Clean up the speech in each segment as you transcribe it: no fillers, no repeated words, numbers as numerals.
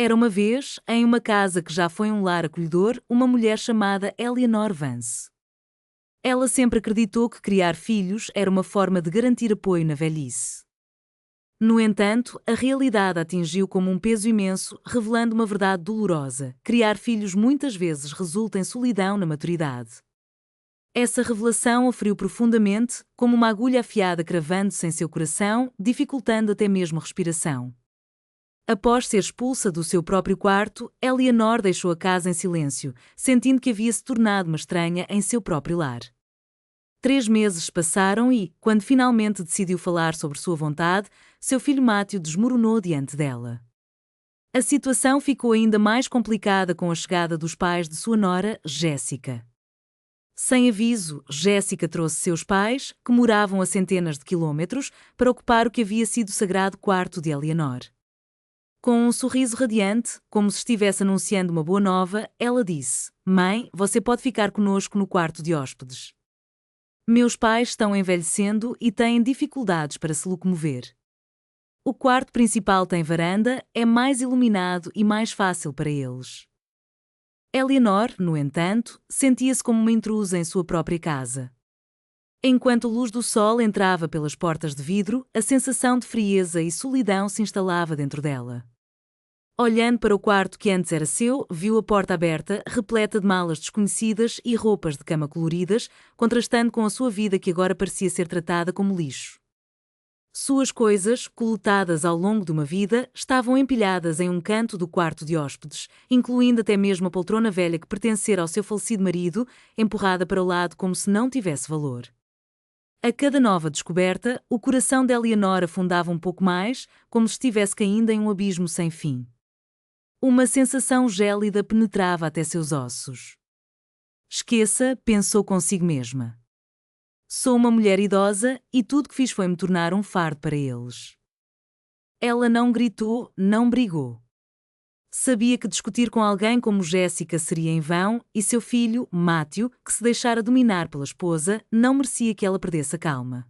Era uma vez, em uma casa que já foi um lar acolhedor, uma mulher chamada Eleanor Vance. Ela sempre acreditou que criar filhos era uma forma de garantir apoio na velhice. No entanto, a realidade a atingiu como um peso imenso, revelando uma verdade dolorosa: criar filhos muitas vezes resulta em solidão na maturidade. Essa revelação a feriu profundamente, como uma agulha afiada cravando-se em seu coração, dificultando até mesmo a respiração. Após ser expulsa do seu próprio quarto, Eleanor deixou a casa em silêncio, sentindo que havia se tornado uma estranha em seu próprio lar. 3 meses passaram e, quando finalmente decidiu falar sobre sua vontade, seu filho Matthew desmoronou diante dela. A situação ficou ainda mais complicada com a chegada dos pais de sua nora, Jessica. Sem aviso, Jessica trouxe seus pais, que moravam a centenas de quilômetros, para ocupar o que havia sido o sagrado quarto de Eleanor. Com um sorriso radiante, como se estivesse anunciando uma boa nova, ela disse: "Mãe, você pode ficar conosco no quarto de hóspedes. Meus pais estão envelhecendo e têm dificuldades para se locomover. O quarto principal tem varanda, é mais iluminado e mais fácil para eles." Eleanor, no entanto, sentia-se como uma intrusa em sua própria casa. Enquanto a luz do sol entrava pelas portas de vidro, a sensação de frieza e solidão se instalava dentro dela. Olhando para o quarto que antes era seu, viu a porta aberta, repleta de malas desconhecidas e roupas de cama coloridas, contrastando com a sua vida que agora parecia ser tratada como lixo. Suas coisas, coletadas ao longo de uma vida, estavam empilhadas em um canto do quarto de hóspedes, incluindo até mesmo a poltrona velha que pertencera ao seu falecido marido, empurrada para o lado como se não tivesse valor. A cada nova descoberta, o coração de Eleanor afundava um pouco mais, como se estivesse caindo em um abismo sem fim. Uma sensação gélida penetrava até seus ossos. "Esqueça", pensou consigo mesma. "Sou uma mulher idosa e tudo que fiz foi me tornar um fardo para eles." Ela não gritou, não brigou. Sabia que discutir com alguém como Jessica seria em vão e seu filho, Matthew, que se deixara dominar pela esposa, não merecia que ela perdesse a calma.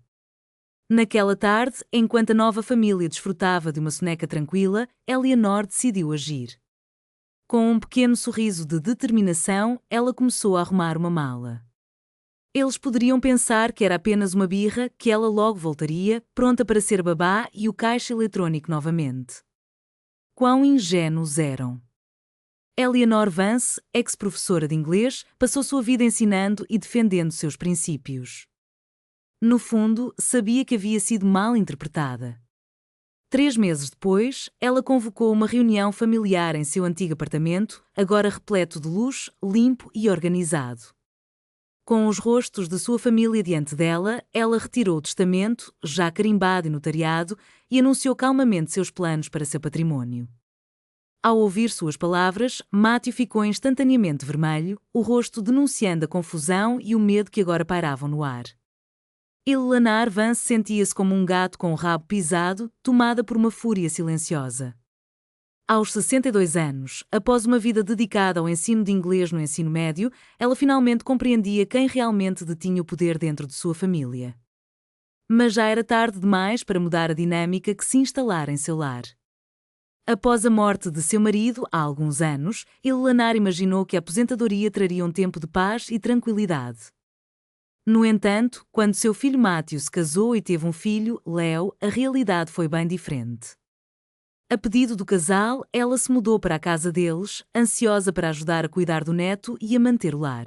Naquela tarde, enquanto a nova família desfrutava de uma soneca tranquila, Eleanor decidiu agir. Com um pequeno sorriso de determinação, ela começou a arrumar uma mala. Eles poderiam pensar que era apenas uma birra, que ela logo voltaria, pronta para ser babá e o caixa eletrónico novamente. Quão ingênuos eram! Eleanor Vance, ex-professora de inglês, passou sua vida ensinando e defendendo seus princípios. No fundo, sabia que havia sido mal interpretada. 3 meses depois, ela convocou uma reunião familiar em seu antigo apartamento, agora repleto de luz, limpo e organizado. Com os rostos de sua família diante dela, ela retirou o testamento, já carimbado e notariado, e anunciou calmamente seus planos para seu patrimônio. Ao ouvir suas palavras, Matthew ficou instantaneamente vermelho, o rosto denunciando a confusão e o medo que agora pairavam no ar. Eleanor Vance sentia-se como um gato com o rabo pisado, tomada por uma fúria silenciosa. Aos 62 anos, após uma vida dedicada ao ensino de inglês no ensino médio, ela finalmente compreendia quem realmente detinha o poder dentro de sua família. Mas já era tarde demais para mudar a dinâmica que se instalara em seu lar. Após a morte de seu marido, há alguns anos, Eleanor imaginou que a aposentadoria traria um tempo de paz e tranquilidade. No entanto, quando seu filho Matthew se casou e teve um filho, Leo, a realidade foi bem diferente. A pedido do casal, ela se mudou para a casa deles, ansiosa para ajudar a cuidar do neto e a manter o lar.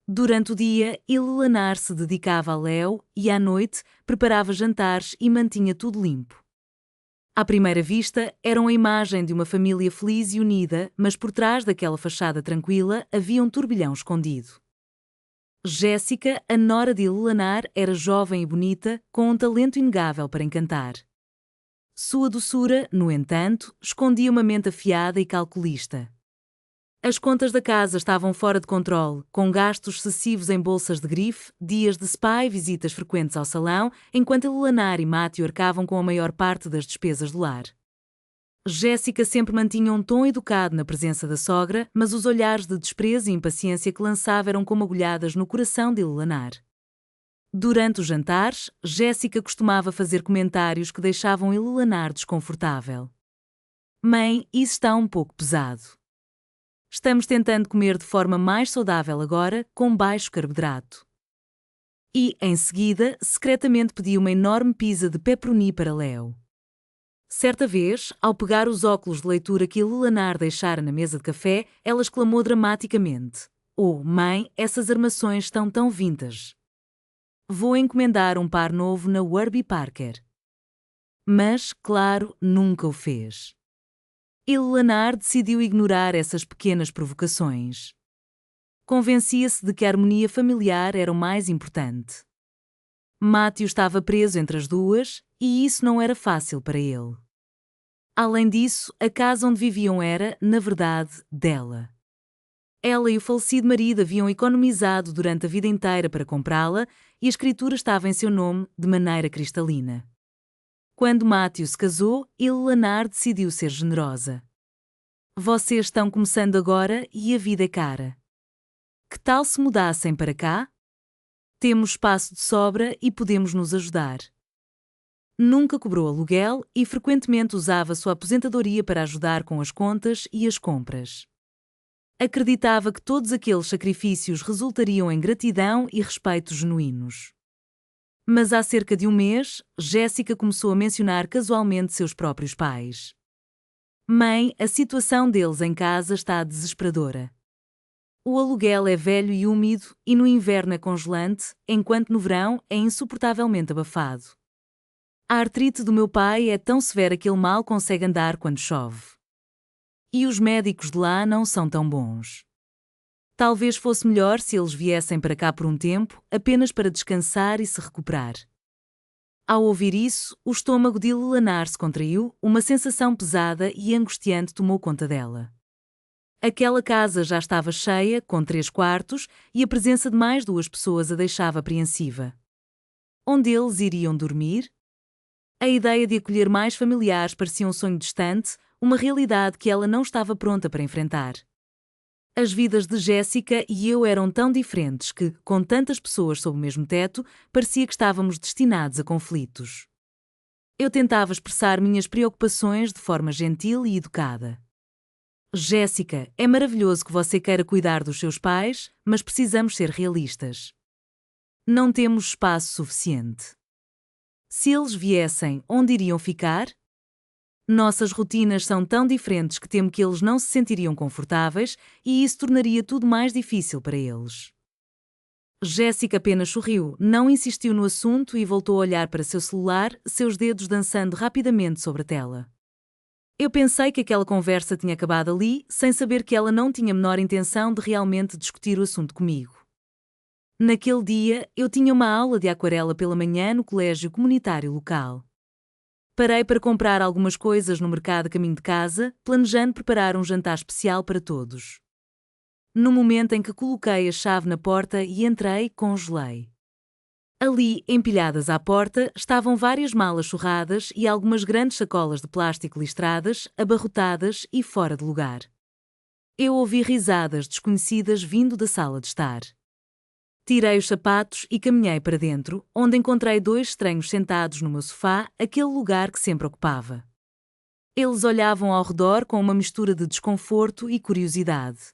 Durante o dia, Eleanor se dedicava a Leo e, à noite, preparava jantares e mantinha tudo limpo. À primeira vista, era a imagem de uma família feliz e unida, mas por trás daquela fachada tranquila havia um turbilhão escondido. Jessica, a nora de Eleanor, era jovem e bonita, com um talento inegável para encantar. Sua doçura, no entanto, escondia uma mente afiada e calculista. As contas da casa estavam fora de controle, com gastos excessivos em bolsas de grife, dias de spa e visitas frequentes ao salão, enquanto Eleanor e Matthew arcavam com a maior parte das despesas do lar. Jessica sempre mantinha um tom educado na presença da sogra, mas os olhares de desprezo e impaciência que lançava eram como agulhadas no coração de Eleanor. Durante os jantares, Jessica costumava fazer comentários que deixavam Eleanor desconfortável. Mãe, isso está um pouco pesado. Estamos tentando comer de forma mais saudável agora, com baixo carboidrato. E, em seguida, secretamente pedi uma enorme pizza de pepperoni para Leo. Certa vez, ao pegar os óculos de leitura que Lilanar deixara na mesa de café, ela exclamou dramaticamente: "Oh, mãe, essas armações estão tão vintage. Vou encomendar um par novo na Warby Parker." Mas, claro, nunca o fez. Lilanar decidiu ignorar essas pequenas provocações. Convencia-se de que a harmonia familiar era o mais importante. Matthew estava preso entre as duas, e isso não era fácil para ele. Além disso, a casa onde viviam era, na verdade, dela. Ela e o falecido marido haviam economizado durante a vida inteira para comprá-la, e a escritura estava em seu nome de maneira cristalina. Quando Matthew se casou, Lilanar decidiu ser generosa. "Vocês estão começando agora e a vida é cara. Que tal se mudassem para cá? Temos espaço de sobra e podemos nos ajudar." Nunca cobrou aluguel e frequentemente usava sua aposentadoria para ajudar com as contas e as compras. Acreditava que todos aqueles sacrifícios resultariam em gratidão e respeito genuínos. Mas há cerca de um mês, Jéssica começou a mencionar casualmente seus próprios pais. "Mãe, a situação deles em casa está desesperadora. O aluguel é velho e úmido e no inverno é congelante, enquanto no verão é insuportavelmente abafado. A artrite do meu pai é tão severa que ele mal consegue andar quando chove. E os médicos de lá não são tão bons. Talvez fosse melhor se eles viessem para cá por um tempo, apenas para descansar e se recuperar." Ao ouvir isso, o estômago de Lilanar se contraiu, uma sensação pesada e angustiante tomou conta dela. Aquela casa já estava cheia, com 3 quartos, e a presença de mais 2 pessoas a deixava apreensiva. Onde eles iriam dormir? A ideia de acolher mais familiares parecia um sonho distante, uma realidade que ela não estava pronta para enfrentar. As vidas de Jéssica e eu eram tão diferentes que, com tantas pessoas sob o mesmo teto, parecia que estávamos destinados a conflitos. Eu tentava expressar minhas preocupações de forma gentil e educada. "Jéssica, é maravilhoso que você queira cuidar dos seus pais, mas precisamos ser realistas. Não temos espaço suficiente. Se eles viessem, onde iriam ficar? Nossas rotinas são tão diferentes que temo que eles não se sentiriam confortáveis e isso tornaria tudo mais difícil para eles." Jéssica apenas sorriu, não insistiu no assunto e voltou a olhar para seu celular, seus dedos dançando rapidamente sobre a tela. Eu pensei que aquela conversa tinha acabado ali, sem saber que ela não tinha a menor intenção de realmente discutir o assunto comigo. Naquele dia, eu tinha uma aula de aquarela pela manhã no colégio comunitário local. Parei para comprar algumas coisas no mercado a caminho de casa, planejando preparar um jantar especial para todos. No momento em que coloquei a chave na porta e entrei, congelei. Ali, empilhadas à porta, estavam várias malas surradas e algumas grandes sacolas de plástico listradas, abarrotadas e fora de lugar. Eu ouvi risadas desconhecidas vindo da sala de estar. Tirei os sapatos e caminhei para dentro, onde encontrei 2 estranhos sentados no meu sofá, aquele lugar que sempre ocupava. Eles olhavam ao redor com uma mistura de desconforto e curiosidade.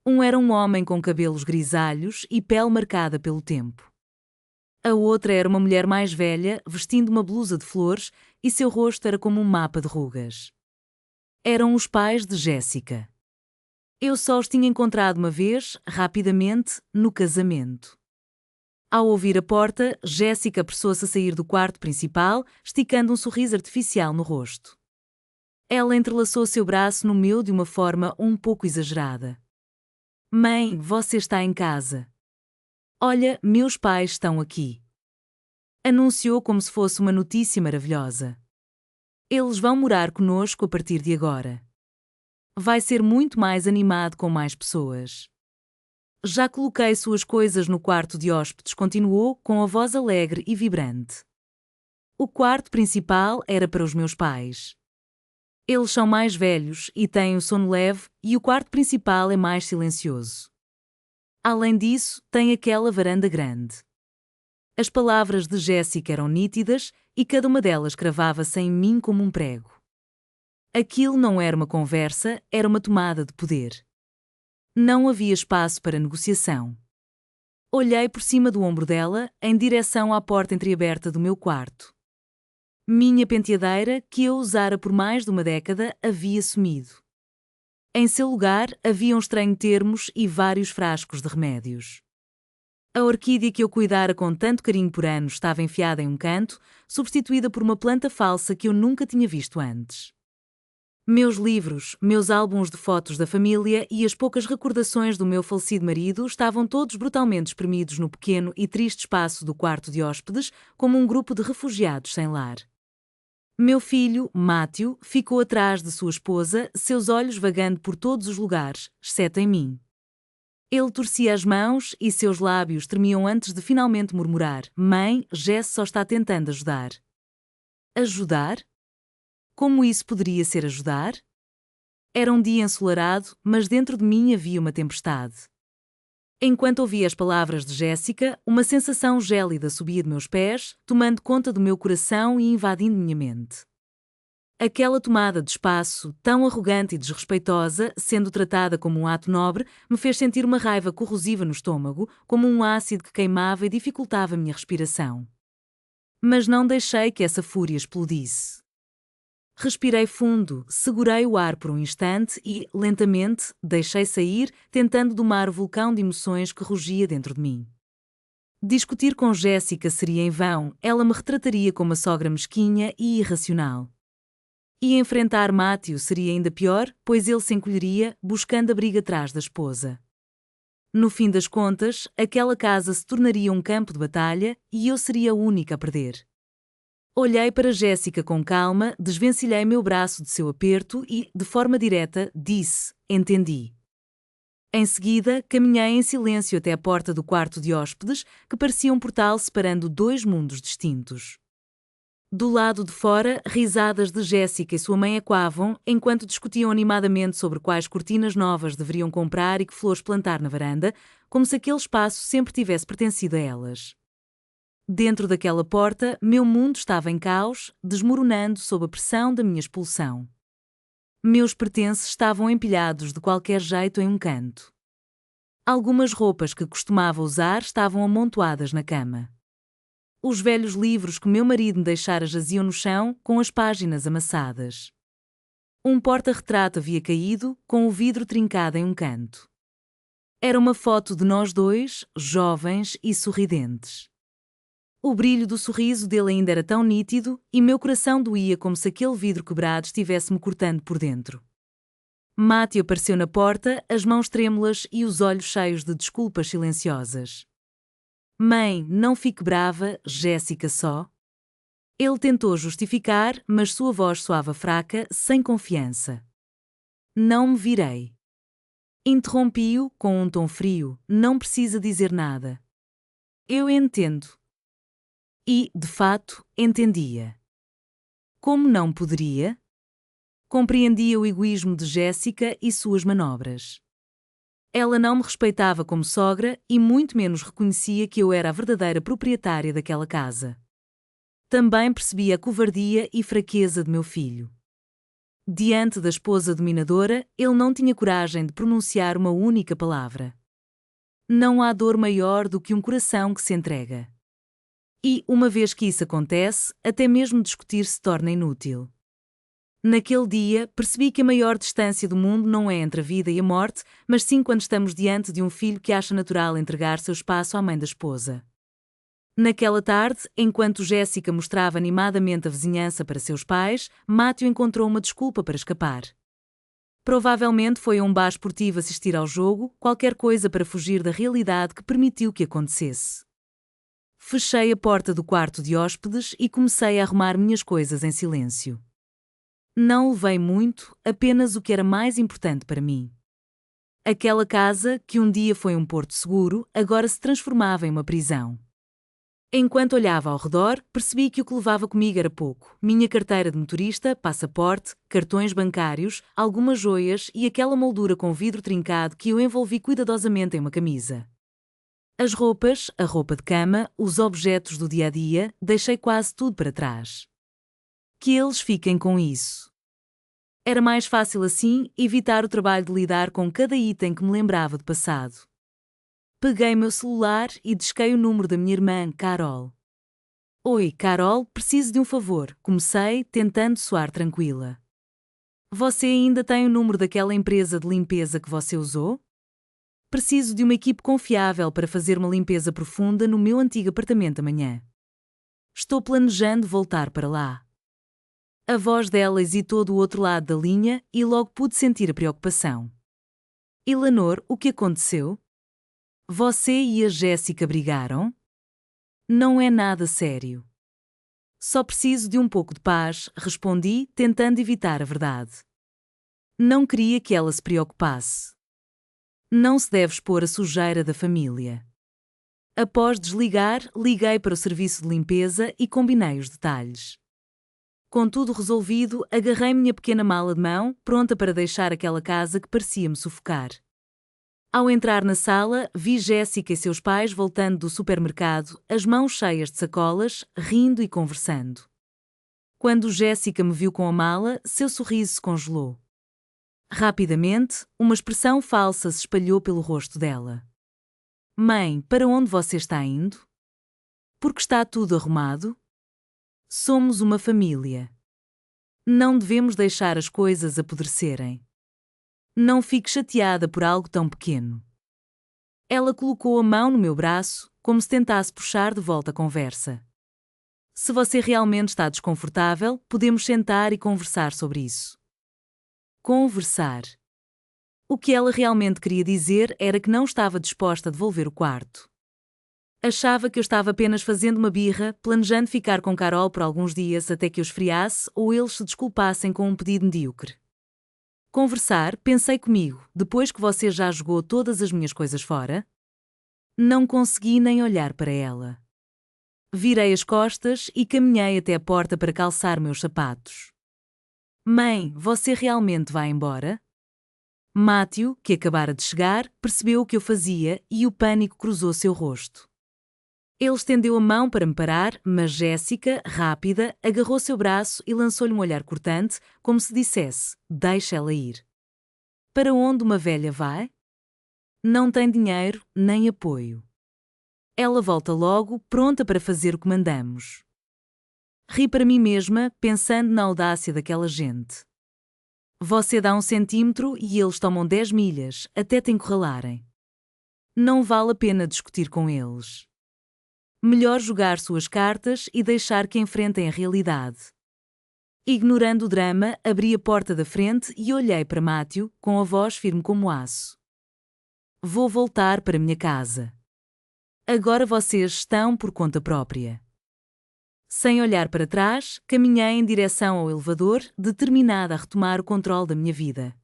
Um era um homem com cabelos grisalhos e pele marcada pelo tempo. A outra era uma mulher mais velha, vestindo uma blusa de flores, e seu rosto era como um mapa de rugas. Eram os pais de Jéssica. Eu só os tinha encontrado uma vez, rapidamente, no casamento. Ao ouvir a porta, Jéssica apressou-se a sair do quarto principal, esticando um sorriso artificial no rosto. Ela entrelaçou seu braço no meu de uma forma um pouco exagerada. "Mãe, você está em casa. Olha, meus pais estão aqui." Anunciou como se fosse uma notícia maravilhosa. "Eles vão morar conosco a partir de agora. Vai ser muito mais animado com mais pessoas. Já coloquei suas coisas no quarto de hóspedes", continuou, com a voz alegre e vibrante. O quarto principal era para os meus pais. Eles são mais velhos e têm o sono leve, e o quarto principal é mais silencioso. Além disso, tem aquela varanda grande. As palavras de Jéssica eram nítidas e cada uma delas cravava-se em mim como um prego. Aquilo não era uma conversa, era uma tomada de poder. Não havia espaço para negociação. Olhei por cima do ombro dela, em direção à porta entreaberta do meu quarto. Minha penteadeira, que eu usara por mais de uma década, havia sumido. Em seu lugar, havia um estranho termos e vários frascos de remédios. A orquídea que eu cuidara com tanto carinho por anos estava enfiada em um canto, substituída por uma planta falsa que eu nunca tinha visto antes. Meus livros, meus álbuns de fotos da família e as poucas recordações do meu falecido marido estavam todos brutalmente espremidos no pequeno e triste espaço do quarto de hóspedes, como um grupo de refugiados sem lar. Meu filho, Matthew, ficou atrás de sua esposa, seus olhos vagando por todos os lugares, exceto em mim. Ele torcia as mãos e seus lábios tremiam antes de finalmente murmurar: Mãe, Jess só está tentando ajudar. Ajudar? Como isso poderia ser ajudar? Era um dia ensolarado, mas dentro de mim havia uma tempestade. Enquanto ouvia as palavras de Jéssica, uma sensação gélida subia de meus pés, tomando conta do meu coração e invadindo minha mente. Aquela tomada de espaço, tão arrogante e desrespeitosa, sendo tratada como um ato nobre, me fez sentir uma raiva corrosiva no estômago, como um ácido que queimava e dificultava a minha respiração. Mas não deixei que essa fúria explodisse. Respirei fundo, segurei o ar por um instante e, lentamente, deixei sair, tentando domar o vulcão de emoções que rugia dentro de mim. Discutir com Jéssica seria em vão, ela me retrataria como uma sogra mesquinha e irracional. E enfrentar Matthew seria ainda pior, pois ele se encolheria, buscando abrigo atrás da esposa. No fim das contas, aquela casa se tornaria um campo de batalha e eu seria a única a perder. Olhei para Jéssica com calma, desvencilhei meu braço de seu aperto e, de forma direta, disse: Entendi. Em seguida, caminhei em silêncio até a porta do quarto de hóspedes, que parecia um portal separando dois mundos distintos. Do lado de fora, risadas de Jéssica e sua mãe ecoavam, enquanto discutiam animadamente sobre quais cortinas novas deveriam comprar e que flores plantar na varanda, como se aquele espaço sempre tivesse pertencido a elas. Dentro daquela porta, meu mundo estava em caos, desmoronando sob a pressão da minha expulsão. Meus pertences estavam empilhados de qualquer jeito em um canto. Algumas roupas que costumava usar estavam amontoadas na cama. Os velhos livros que meu marido me deixara jaziam no chão, com as páginas amassadas. Um porta-retrato havia caído, com o vidro trincado em um canto. Era uma foto de nós dois, jovens e sorridentes. O brilho do sorriso dele ainda era tão nítido, e meu coração doía como se aquele vidro quebrado estivesse-me cortando por dentro. Matthew apareceu na porta, as mãos trêmulas e os olhos cheios de desculpas silenciosas. Mãe, não fique brava, Jéssica só. Ele tentou justificar, mas sua voz soava fraca, sem confiança. Não me virei. Interrompi-o com um tom frio, não precisa dizer nada. Eu entendo. E, de fato, entendia. Como não poderia? Compreendia o egoísmo de Jéssica e suas manobras. Ela não me respeitava como sogra e muito menos reconhecia que eu era a verdadeira proprietária daquela casa. Também percebia a covardia e fraqueza de meu filho. Diante da esposa dominadora, ele não tinha coragem de pronunciar uma única palavra. Não há dor maior do que um coração que se entrega. E, uma vez que isso acontece, até mesmo discutir se torna inútil. Naquele dia, percebi que a maior distância do mundo não é entre a vida e a morte, mas sim quando estamos diante de um filho que acha natural entregar seu espaço à mãe da esposa. Naquela tarde, enquanto Jéssica mostrava animadamente a vizinhança para seus pais, Matthew encontrou uma desculpa para escapar. Provavelmente foi a um bar esportivo assistir ao jogo, qualquer coisa para fugir da realidade que permitiu que acontecesse. Fechei a porta do quarto de hóspedes e comecei a arrumar minhas coisas em silêncio. Não levei muito, apenas o que era mais importante para mim. Aquela casa, que um dia foi um porto seguro, agora se transformava em uma prisão. Enquanto olhava ao redor, percebi que o que levava comigo era pouco. Minha carteira de motorista, passaporte, cartões bancários, algumas joias e aquela moldura com vidro trincado que eu envolvi cuidadosamente em uma camisa. As roupas, a roupa de cama, os objetos do dia-a-dia, deixei quase tudo para trás. Que eles fiquem com isso. Era mais fácil assim evitar o trabalho de lidar com cada item que me lembrava do passado. Peguei meu celular e disquei o número da minha irmã, Carol. Oi, Carol, preciso de um favor, comecei, tentando soar tranquila. Você ainda tem o número daquela empresa de limpeza que você usou? Preciso de uma equipe confiável para fazer uma limpeza profunda no meu antigo apartamento amanhã. Estou planejando voltar para lá. A voz dela hesitou do outro lado da linha e logo pude sentir a preocupação. Eleanor, o que aconteceu? Você e a Jéssica brigaram? Não é nada sério. Só preciso de um pouco de paz, respondi, tentando evitar a verdade. Não queria que ela se preocupasse. Não se deve expor a sujeira da família. Após desligar, liguei para o serviço de limpeza e combinei os detalhes. Com tudo resolvido, agarrei minha pequena mala de mão, pronta para deixar aquela casa que parecia me sufocar. Ao entrar na sala, vi Jéssica e seus pais voltando do supermercado, as mãos cheias de sacolas, rindo e conversando. Quando Jéssica me viu com a mala, seu sorriso se congelou. Rapidamente, uma expressão falsa se espalhou pelo rosto dela. Mãe, para onde você está indo? Porque está tudo arrumado? Somos uma família. Não devemos deixar as coisas apodrecerem. Não fique chateada por algo tão pequeno. Ela colocou a mão no meu braço, como se tentasse puxar de volta a conversa. Se você realmente está desconfortável, podemos sentar e conversar sobre isso. Conversar. O que ela realmente queria dizer era que não estava disposta a devolver o quarto. Achava que eu estava apenas fazendo uma birra, planejando ficar com Carol por alguns dias até que eu esfriasse ou eles se desculpassem com um pedido medíocre. Conversar, pensei comigo, depois que você já jogou todas as minhas coisas fora? Não consegui nem olhar para ela. Virei as costas e caminhei até a porta para calçar meus sapatos. Mãe, você realmente vai embora? Matthew, que acabara de chegar, percebeu o que eu fazia e o pânico cruzou seu rosto. Ele estendeu a mão para me parar, mas Jéssica, rápida, agarrou seu braço e lançou-lhe um olhar cortante, como se dissesse, deixa ela ir. Para onde uma velha vai? Não tem dinheiro, nem apoio. Ela volta logo, pronta para fazer o que mandamos. Ri para mim mesma, pensando na audácia daquela gente. Você dá 1 centímetro e eles tomam 10 milhas, até te encurralarem. Não vale a pena discutir com eles. Melhor jogar suas cartas e deixar que enfrentem a realidade. Ignorando o drama, abri a porta da frente e olhei para Matthew, com a voz firme como aço. Vou voltar para minha casa. Agora vocês estão por conta própria. Sem olhar para trás, caminhei em direção ao elevador, determinada a retomar o controle da minha vida.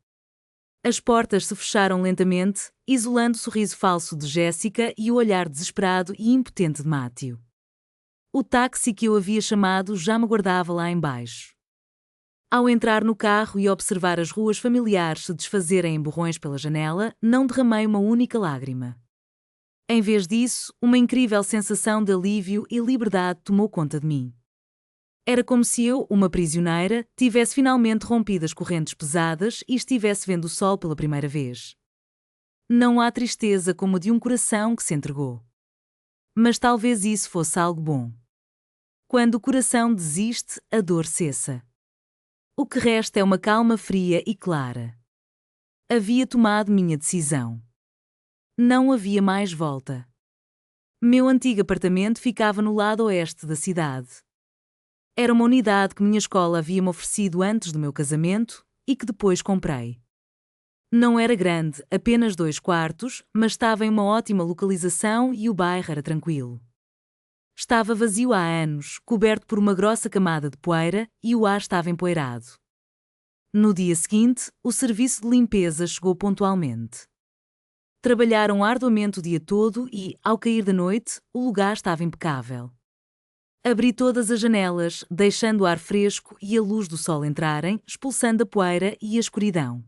As portas se fecharam lentamente, isolando o sorriso falso de Jéssica e o olhar desesperado e impotente de Matthew. O táxi que eu havia chamado já me guardava lá embaixo. Ao entrar no carro e observar as ruas familiares se desfazerem em borrões pela janela, não derramei uma única lágrima. Em vez disso, uma incrível sensação de alívio e liberdade tomou conta de mim. Era como se eu, uma prisioneira, tivesse finalmente rompido as correntes pesadas e estivesse vendo o sol pela primeira vez. Não há tristeza como a de um coração que se entregou. Mas talvez isso fosse algo bom. Quando o coração desiste, a dor cessa. O que resta é uma calma fria e clara. Havia tomado minha decisão. Não havia mais volta. Meu antigo apartamento ficava no lado oeste da cidade. Era uma unidade que minha escola havia-me oferecido antes do meu casamento e que depois comprei. Não era grande, apenas 2 quartos, mas estava em uma ótima localização e o bairro era tranquilo. Estava vazio há anos, coberto por uma grossa camada de poeira e o ar estava empoeirado. No dia seguinte, o serviço de limpeza chegou pontualmente. Trabalharam arduamente o dia todo e, ao cair da noite, o lugar estava impecável. Abri todas as janelas, deixando o ar fresco e a luz do sol entrarem, expulsando a poeira e a escuridão.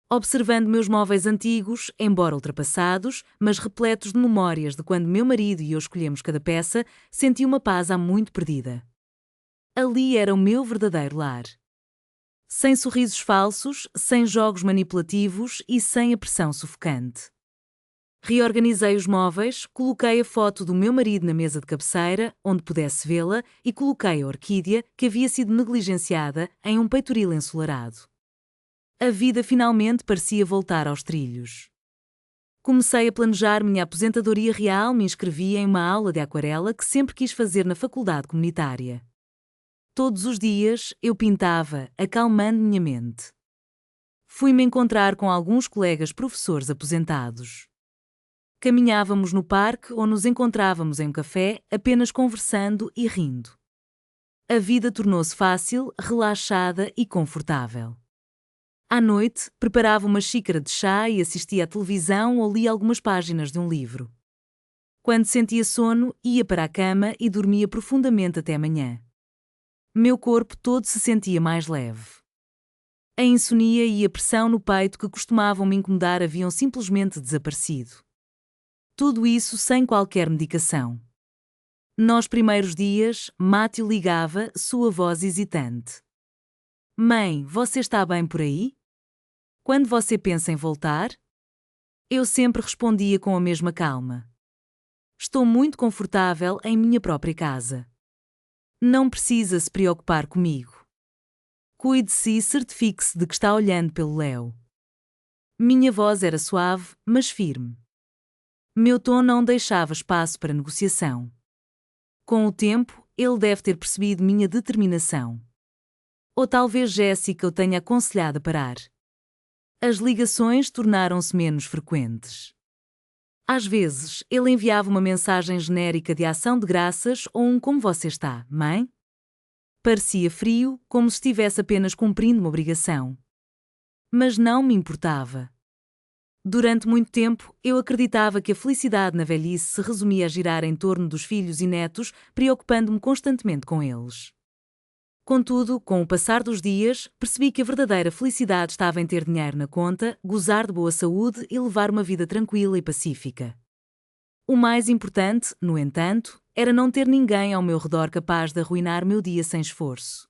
Observando meus móveis antigos, embora ultrapassados, mas repletos de memórias de quando meu marido e eu escolhemos cada peça, senti uma paz há muito perdida. Ali era o meu verdadeiro lar. Sem sorrisos falsos, sem jogos manipulativos e sem a pressão sufocante. Reorganizei os móveis, coloquei a foto do meu marido na mesa de cabeceira, onde pudesse vê-la, e coloquei a orquídea, que havia sido negligenciada, em um peitoril ensolarado. A vida finalmente parecia voltar aos trilhos. Comecei a planejar minha aposentadoria real, me inscrevi em uma aula de aquarela que sempre quis fazer na faculdade comunitária. Todos os dias eu pintava, acalmando minha mente. Fui-me encontrar com alguns colegas professores aposentados. Caminhávamos no parque ou nos encontrávamos em um café, apenas conversando e rindo. A vida tornou-se fácil, relaxada e confortável. À noite, preparava uma xícara de chá e assistia à televisão ou lia algumas páginas de um livro. Quando sentia sono, ia para a cama e dormia profundamente até manhã. Meu corpo todo se sentia mais leve. A insônia e a pressão no peito que costumavam me incomodar haviam simplesmente desaparecido. Tudo isso sem qualquer medicação. Nos primeiros dias, Mátio ligava, sua voz hesitante. Mãe, você está bem por aí? Quando você pensa em voltar? Eu sempre respondia com a mesma calma. Estou muito confortável em minha própria casa. Não precisa se preocupar comigo. Cuide-se e certifique-se de que está olhando pelo Léo. Minha voz era suave, mas firme. Meu tom não deixava espaço para negociação. Com o tempo, ele deve ter percebido minha determinação. Ou talvez Jéssica o tenha aconselhado a parar. As ligações tornaram-se menos frequentes. Às vezes, ele enviava uma mensagem genérica de ação de graças ou um "Como você está, mãe?". Parecia frio, como se estivesse apenas cumprindo uma obrigação. Mas não me importava. Durante muito tempo, eu acreditava que a felicidade na velhice se resumia a girar em torno dos filhos e netos, preocupando-me constantemente com eles. Contudo, com o passar dos dias, percebi que a verdadeira felicidade estava em ter dinheiro na conta, gozar de boa saúde e levar uma vida tranquila e pacífica. O mais importante, no entanto, era não ter ninguém ao meu redor capaz de arruinar meu dia sem esforço.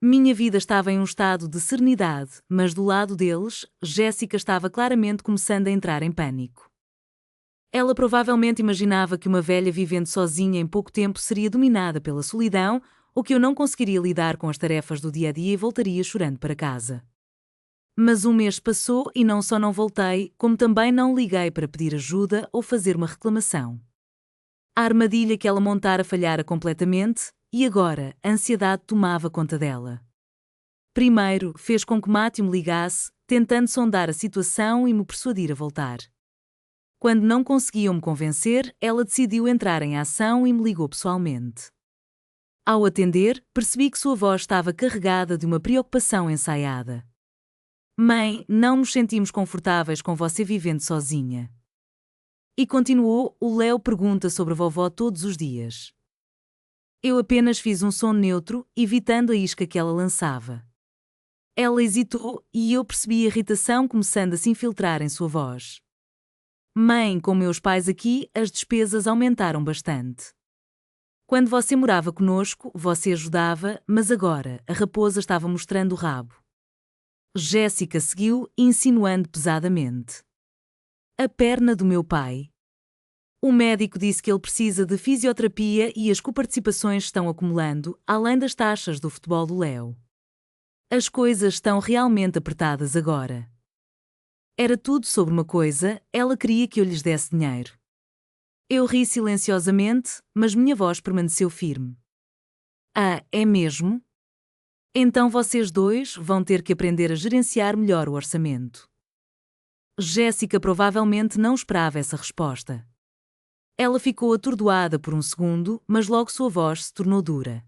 Minha vida estava em um estado de serenidade, mas do lado deles, Jéssica estava claramente começando a entrar em pânico. Ela provavelmente imaginava que uma velha vivendo sozinha em pouco tempo seria dominada pela solidão, ou que eu não conseguiria lidar com as tarefas do dia-a-dia e voltaria chorando para casa. Mas um mês passou e não só não voltei, como também não liguei para pedir ajuda ou fazer uma reclamação. A armadilha que ela montara falhara completamente, e agora a ansiedade tomava conta dela. Primeiro, fez com que Mátio me ligasse, tentando sondar a situação e me persuadir a voltar. Quando não conseguiam me convencer, ela decidiu entrar em ação e me ligou pessoalmente. Ao atender, percebi que sua voz estava carregada de uma preocupação ensaiada. Mãe, não nos sentimos confortáveis com você vivendo sozinha. E continuou, o Léo pergunta sobre a vovó todos os dias. Eu apenas fiz um som neutro, evitando a isca que ela lançava. Ela hesitou e eu percebi a irritação começando a se infiltrar em sua voz. Mãe, com meus pais aqui, as despesas aumentaram bastante. Quando você morava conosco, você ajudava, mas agora a raposa estava mostrando o rabo. Jéssica seguiu, insinuando pesadamente. A perna do meu pai. O médico disse que ele precisa de fisioterapia e as coparticipações estão acumulando, além das taxas do futebol do Léo. As coisas estão realmente apertadas agora. Era tudo sobre uma coisa, ela queria que eu lhes desse dinheiro. Eu ri silenciosamente, mas minha voz permaneceu firme. Ah, é mesmo? Então vocês dois vão ter que aprender a gerenciar melhor o orçamento. Jéssica provavelmente não esperava essa resposta. Ela ficou atordoada por um segundo, mas logo sua voz se tornou dura.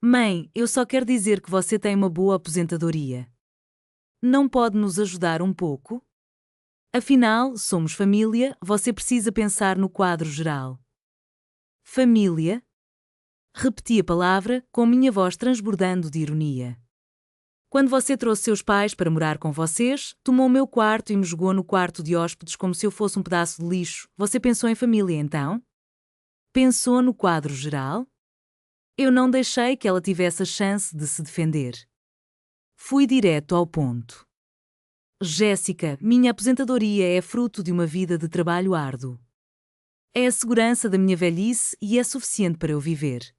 Mãe, eu só quero dizer que você tem uma boa aposentadoria. Não pode nos ajudar um pouco? Afinal, somos família, você precisa pensar no quadro geral. Família? Repeti a palavra, com minha voz transbordando de ironia. Quando você trouxe seus pais para morar com vocês, tomou o meu quarto e me jogou no quarto de hóspedes como se eu fosse um pedaço de lixo. Você pensou em família então? Pensou no quadro geral? Eu não deixei que ela tivesse a chance de se defender. Fui direto ao ponto. Jéssica, minha aposentadoria é fruto de uma vida de trabalho árduo. É a segurança da minha velhice e é suficiente para eu viver.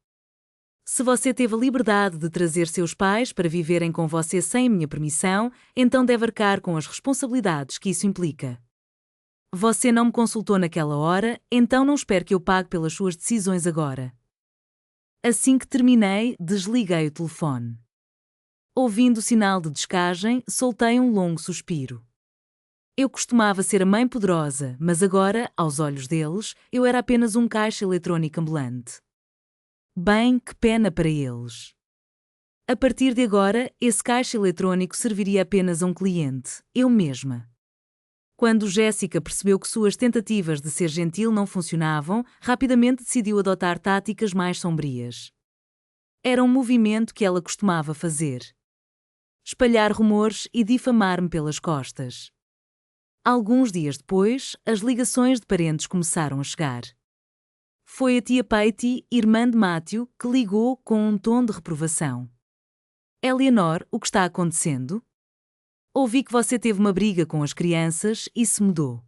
Se você teve a liberdade de trazer seus pais para viverem com você sem a minha permissão, então deve arcar com as responsabilidades que isso implica. Você não me consultou naquela hora, então não espere que eu pague pelas suas decisões agora. Assim que terminei, desliguei o telefone. Ouvindo o sinal de descagem, soltei um longo suspiro. Eu costumava ser a mãe poderosa, mas agora, aos olhos deles, eu era apenas um caixa eletrónico ambulante. Bem, que pena para eles. A partir de agora, esse caixa eletrónico serviria apenas a um cliente, eu mesma. Quando Jéssica percebeu que suas tentativas de ser gentil não funcionavam, rapidamente decidiu adotar táticas mais sombrias. Era um movimento que ela costumava fazer: espalhar rumores e difamar-me pelas costas. Alguns dias depois, as ligações de parentes começaram a chegar. Foi a tia Patty, irmã de Matthew, que ligou com um tom de reprovação. Eleanor, o que está acontecendo? Ouvi que você teve uma briga com as crianças e se mudou.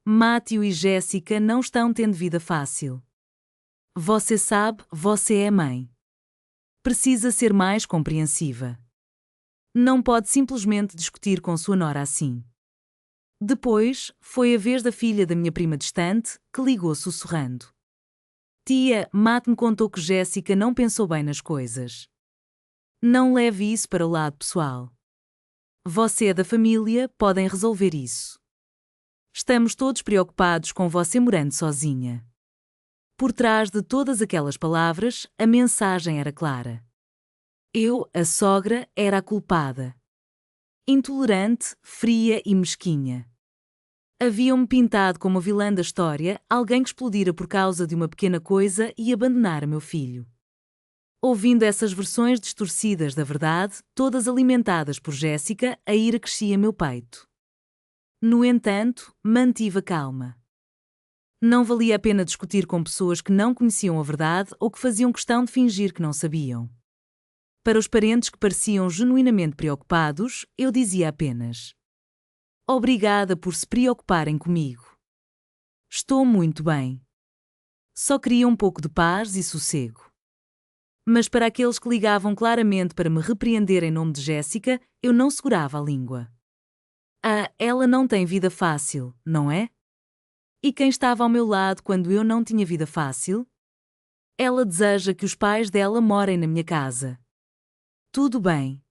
Matthew e Jéssica não estão tendo vida fácil. Você sabe, você é mãe. Precisa ser mais compreensiva. Não pode simplesmente discutir com sua nora assim. Depois, foi a vez da filha da minha prima distante, que ligou sussurrando. Tia, Matt me contou que Jéssica não pensou bem nas coisas. Não leve isso para o lado pessoal. Você é da família, podem resolver isso. Estamos todos preocupados com você morando sozinha. Por trás de todas aquelas palavras, a mensagem era clara. Eu, a sogra, era a culpada. Intolerante, fria e mesquinha. Haviam-me pintado como a vilã da história, alguém que explodira por causa de uma pequena coisa e abandonara meu filho. Ouvindo essas versões distorcidas da verdade, todas alimentadas por Jéssica, a ira crescia meu peito. No entanto, mantive a calma. Não valia a pena discutir com pessoas que não conheciam a verdade ou que faziam questão de fingir que não sabiam. Para os parentes que pareciam genuinamente preocupados, eu dizia apenas: obrigada por se preocuparem comigo. Estou muito bem. Só queria um pouco de paz e sossego. Mas para aqueles que ligavam claramente para me repreender em nome de Jéssica, eu não segurava a língua. Ah, ela não tem vida fácil, não é? E quem estava ao meu lado quando eu não tinha vida fácil? Ela deseja que os pais dela morem na minha casa. Tudo bem.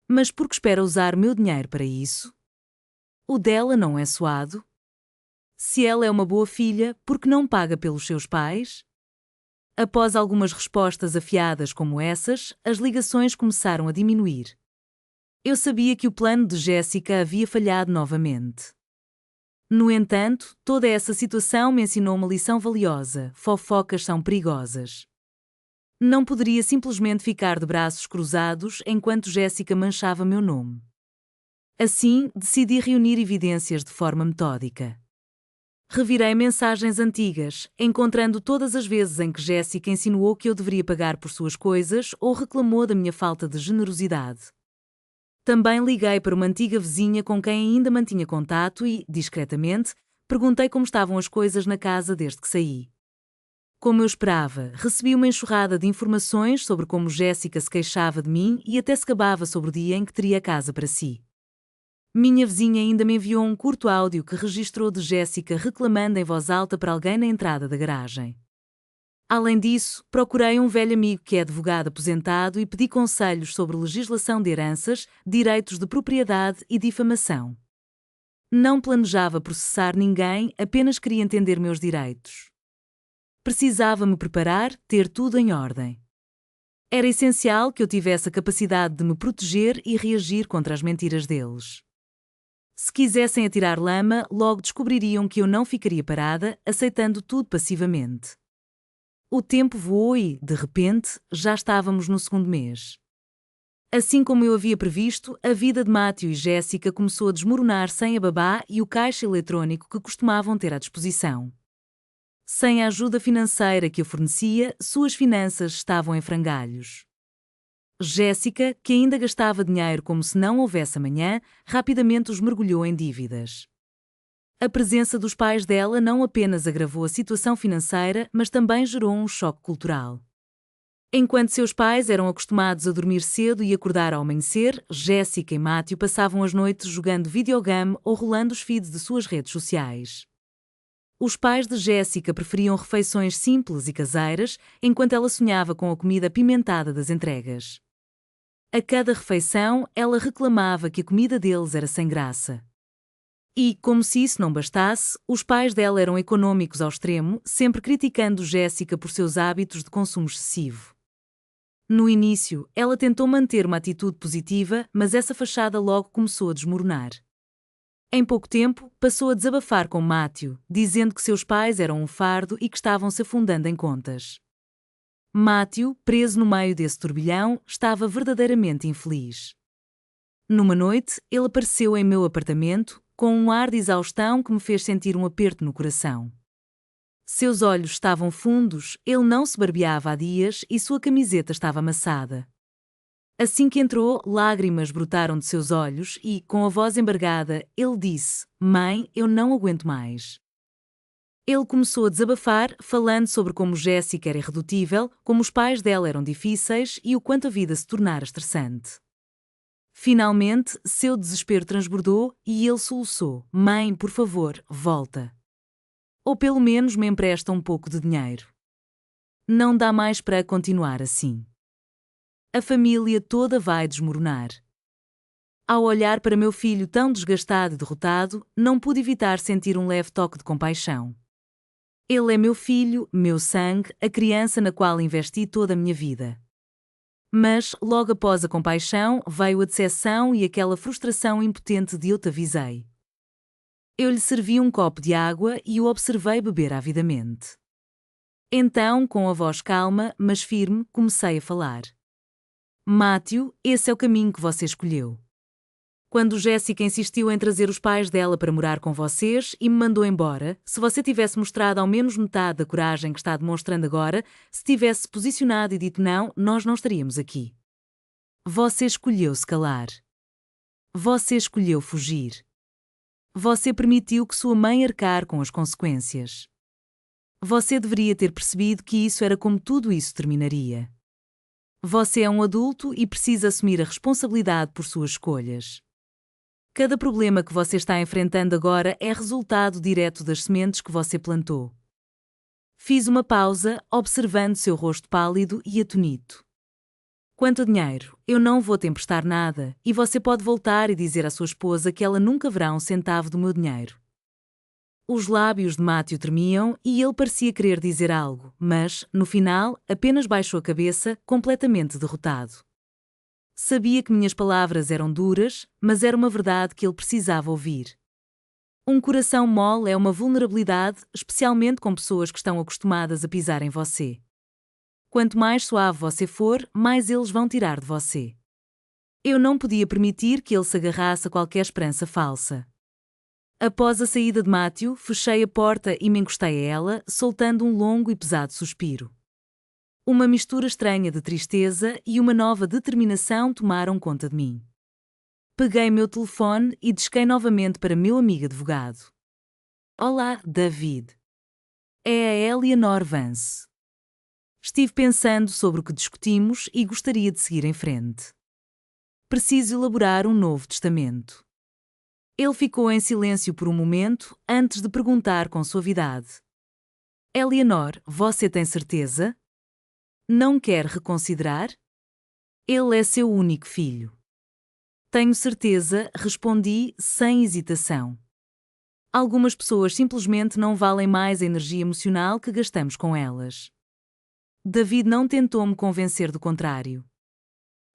Mas por que espera usar meu dinheiro para isso? O dela não é suado? Se ela é uma boa filha, por que não paga pelos seus pais? Após algumas respostas afiadas como essas, as ligações começaram a diminuir. Eu sabia que o plano de Jéssica havia falhado novamente. No entanto, toda essa situação me ensinou uma lição valiosa: fofocas são perigosas. Não poderia simplesmente ficar de braços cruzados enquanto Jéssica manchava meu nome. Assim, decidi reunir evidências de forma metódica. Revirei mensagens antigas, encontrando todas as vezes em que Jéssica insinuou que eu deveria pagar por suas coisas ou reclamou da minha falta de generosidade. Também liguei para uma antiga vizinha com quem ainda mantinha contato e, discretamente, perguntei como estavam as coisas na casa desde que saí. Como eu esperava, recebi uma enxurrada de informações sobre como Jéssica se queixava de mim e até se gabava sobre o dia em que teria a casa para si. Minha vizinha ainda me enviou um curto áudio que registrou de Jéssica reclamando em voz alta para alguém na entrada da garagem. Além disso, procurei um velho amigo que é advogado aposentado e pedi conselhos sobre legislação de heranças, direitos de propriedade e difamação. Não planejava processar ninguém, apenas queria entender meus direitos. Precisava me preparar, ter tudo em ordem. Era essencial que eu tivesse a capacidade de me proteger e reagir contra as mentiras deles. Se quisessem atirar lama, logo descobririam que eu não ficaria parada, aceitando tudo passivamente. O tempo voou e, de repente, já estávamos no segundo mês. Assim como eu havia previsto, a vida de Matthew e Jéssica começou a desmoronar sem a babá e o caixa eletrónico que costumavam ter à disposição. Sem a ajuda financeira que eu fornecia, suas finanças estavam em frangalhos. Jéssica, que ainda gastava dinheiro como se não houvesse amanhã, rapidamente os mergulhou em dívidas. A presença dos pais dela não apenas agravou a situação financeira, mas também gerou um choque cultural. Enquanto seus pais eram acostumados a dormir cedo e acordar ao amanhecer, Jéssica e Matthew passavam as noites jogando videogame ou rolando os feeds de suas redes sociais. Os pais de Jéssica preferiam refeições simples e caseiras, enquanto ela sonhava com a comida apimentada das entregas. A cada refeição, ela reclamava que a comida deles era sem graça. E, como se isso não bastasse, os pais dela eram econômicos ao extremo, sempre criticando Jéssica por seus hábitos de consumo excessivo. No início, ela tentou manter uma atitude positiva, mas essa fachada logo começou a desmoronar. Em pouco tempo, passou a desabafar com Matthew, dizendo que seus pais eram um fardo e que estavam se afundando em contas. Matthew, preso no meio desse turbilhão, estava verdadeiramente infeliz. Numa noite, ele apareceu em meu apartamento, com um ar de exaustão que me fez sentir um aperto no coração. Seus olhos estavam fundos, ele não se barbeava há dias e sua camiseta estava amassada. Assim que entrou, lágrimas brotaram de seus olhos e, com a voz embargada, ele disse: "Mãe, eu não aguento mais." Ele começou a desabafar, falando sobre como Jéssica era irredutível, como os pais dela eram difíceis e o quanto a vida se tornara estressante. Finalmente, seu desespero transbordou e ele soluçou: "Mãe, por favor, volta. Ou pelo menos me empresta um pouco de dinheiro. Não dá mais para continuar assim. A família toda vai desmoronar." Ao olhar para meu filho tão desgastado e derrotado, não pude evitar sentir um leve toque de compaixão. Ele é meu filho, meu sangue, a criança na qual investi toda a minha vida. Mas, logo após a compaixão, veio a decepção e aquela frustração impotente de "eu te avisei." Eu lhe servi um copo de água e o observei beber avidamente. Então, com a voz calma, mas firme, comecei a falar. "Matthew, esse é o caminho que você escolheu. Quando Jéssica insistiu em trazer os pais dela para morar com vocês e me mandou embora, se você tivesse mostrado ao menos metade da coragem que está demonstrando agora, se tivesse posicionado e dito não, nós não estaríamos aqui. Você escolheu se calar. Você escolheu fugir. Você permitiu que sua mãe arcar com as consequências. Você deveria ter percebido que isso era como tudo isso terminaria. Você é um adulto e precisa assumir a responsabilidade por suas escolhas. Cada problema que você está enfrentando agora é resultado direto das sementes que você plantou." Fiz uma pausa, observando seu rosto pálido e atonito. "Quanto a dinheiro, eu não vou te emprestar nada, e você pode voltar e dizer à sua esposa que ela nunca verá um centavo do meu dinheiro." Os lábios de Matthew tremiam e ele parecia querer dizer algo, mas, no final, apenas baixou a cabeça, completamente derrotado. Sabia que minhas palavras eram duras, mas era uma verdade que ele precisava ouvir. Um coração mole é uma vulnerabilidade, especialmente com pessoas que estão acostumadas a pisar em você. Quanto mais suave você for, mais eles vão tirar de você. Eu não podia permitir que ele se agarrasse a qualquer esperança falsa. Após a saída de Matthew, fechei a porta e me encostei a ela, soltando um longo e pesado suspiro. Uma mistura estranha de tristeza e uma nova determinação tomaram conta de mim. Peguei meu telefone e disquei novamente para meu amigo advogado. "Olá, David. É a Eleanor Vance. Estive pensando sobre o que discutimos e gostaria de seguir em frente. Preciso elaborar um novo testamento." Ele ficou em silêncio por um momento, antes de perguntar com suavidade: "Eleanor, você tem certeza? Não quer reconsiderar? Ele é seu único filho." "Tenho certeza", respondi sem hesitação. Algumas pessoas simplesmente não valem mais a energia emocional que gastamos com elas. David não tentou me convencer do contrário.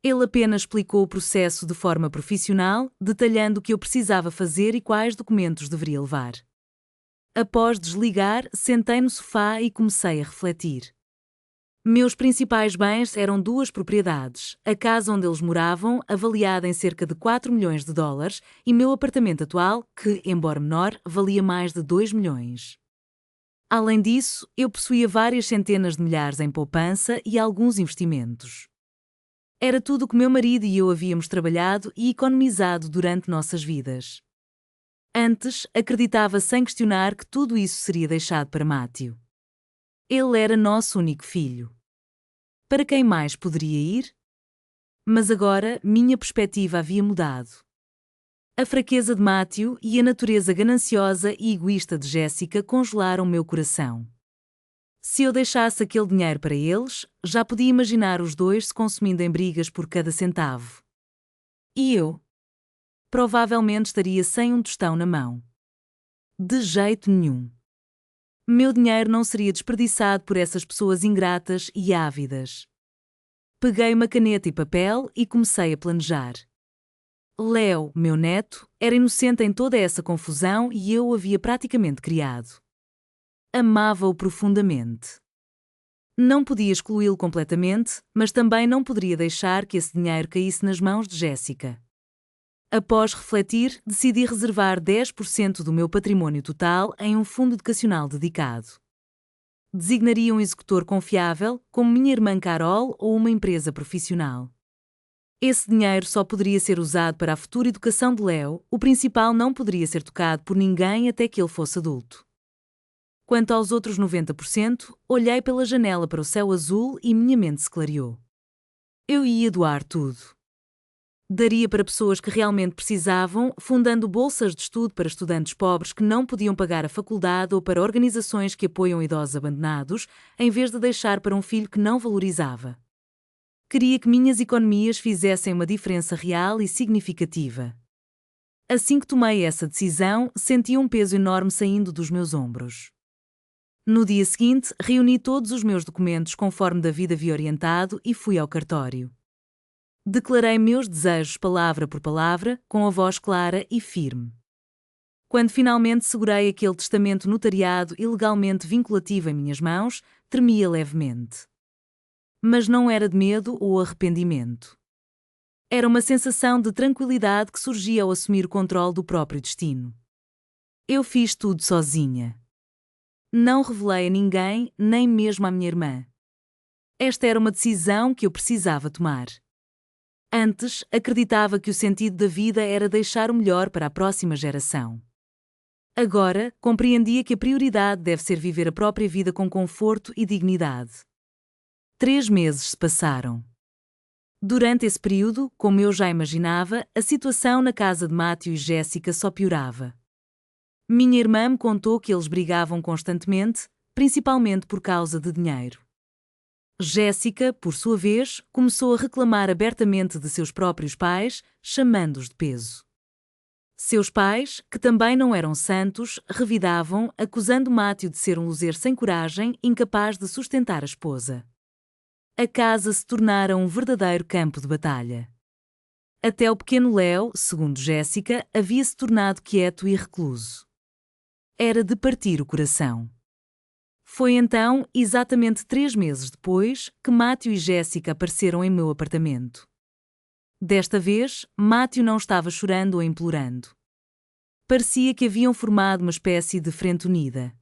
Ele apenas explicou o processo de forma profissional, detalhando o que eu precisava fazer e quais documentos deveria levar. Após desligar, sentei no sofá e comecei a refletir. Meus principais bens eram 2 propriedades, a casa onde eles moravam, avaliada em cerca de 4 milhões de dólares, e meu apartamento atual, que, embora menor, valia mais de 2 milhões. Além disso, eu possuía várias centenas de milhares em poupança e alguns investimentos. Era tudo o que meu marido e eu havíamos trabalhado e economizado durante nossas vidas. Antes, acreditava sem questionar que tudo isso seria deixado para Matthew. Ele era nosso único filho. Para quem mais poderia ir? Mas agora, minha perspectiva havia mudado. A fraqueza de Matthew e a natureza gananciosa e egoísta de Jessica congelaram meu coração. Se eu deixasse aquele dinheiro para eles, já podia imaginar os dois se consumindo em brigas por cada centavo. E eu? Provavelmente estaria sem um tostão na mão. De jeito nenhum. Meu dinheiro não seria desperdiçado por essas pessoas ingratas e ávidas. Peguei uma caneta e papel e comecei a planejar. Leo, meu neto, era inocente em toda essa confusão e eu o havia praticamente criado. Amava-o profundamente. Não podia excluí-lo completamente, mas também não poderia deixar que esse dinheiro caísse nas mãos de Jessica. Após refletir, decidi reservar 10% do meu patrimônio total em um fundo educacional dedicado. Designaria um executor confiável, como minha irmã Carol ou uma empresa profissional. Esse dinheiro só poderia ser usado para a futura educação de Leo, o principal não poderia ser tocado por ninguém até que ele fosse adulto. Quanto aos outros 90%, olhei pela janela para o céu azul e minha mente se clareou. Eu ia doar tudo. Daria para pessoas que realmente precisavam, fundando bolsas de estudo para estudantes pobres que não podiam pagar a faculdade ou para organizações que apoiam idosos abandonados, em vez de deixar para um filho que não valorizava. Queria que minhas economias fizessem uma diferença real e significativa. Assim que tomei essa decisão, senti um peso enorme saindo dos meus ombros. No dia seguinte, reuni todos os meus documentos conforme David havia orientado e fui ao cartório. Declarei meus desejos palavra por palavra, com a voz clara e firme. Quando finalmente segurei aquele testamento notariado e legalmente vinculativo em minhas mãos, tremia levemente. Mas não era de medo ou arrependimento. Era uma sensação de tranquilidade que surgia ao assumir o controle do próprio destino. Eu fiz tudo sozinha. Não revelei a ninguém, nem mesmo à minha irmã. Esta era uma decisão que eu precisava tomar. Antes, acreditava que o sentido da vida era deixar o melhor para a próxima geração. Agora, compreendia que a prioridade deve ser viver a própria vida com conforto e dignidade. 3 meses se passaram. Durante esse período, como eu já imaginava, a situação na casa de Matthew e Jessica só piorava. Minha irmã me contou que eles brigavam constantemente, principalmente por causa de dinheiro. Jessica, por sua vez, começou a reclamar abertamente de seus próprios pais, chamando-os de peso. Seus pais, que também não eram santos, revidavam, acusando Matthew de ser um loser sem coragem, incapaz de sustentar a esposa. A casa se tornara um verdadeiro campo de batalha. Até o pequeno Leo, segundo Jessica, havia se tornado quieto e recluso. Era de partir o coração. Foi então, exatamente 3 meses depois, que Matthew e Jessica apareceram em meu apartamento. Desta vez, Matthew não estava chorando ou implorando. Parecia que haviam formado uma espécie de frente unida.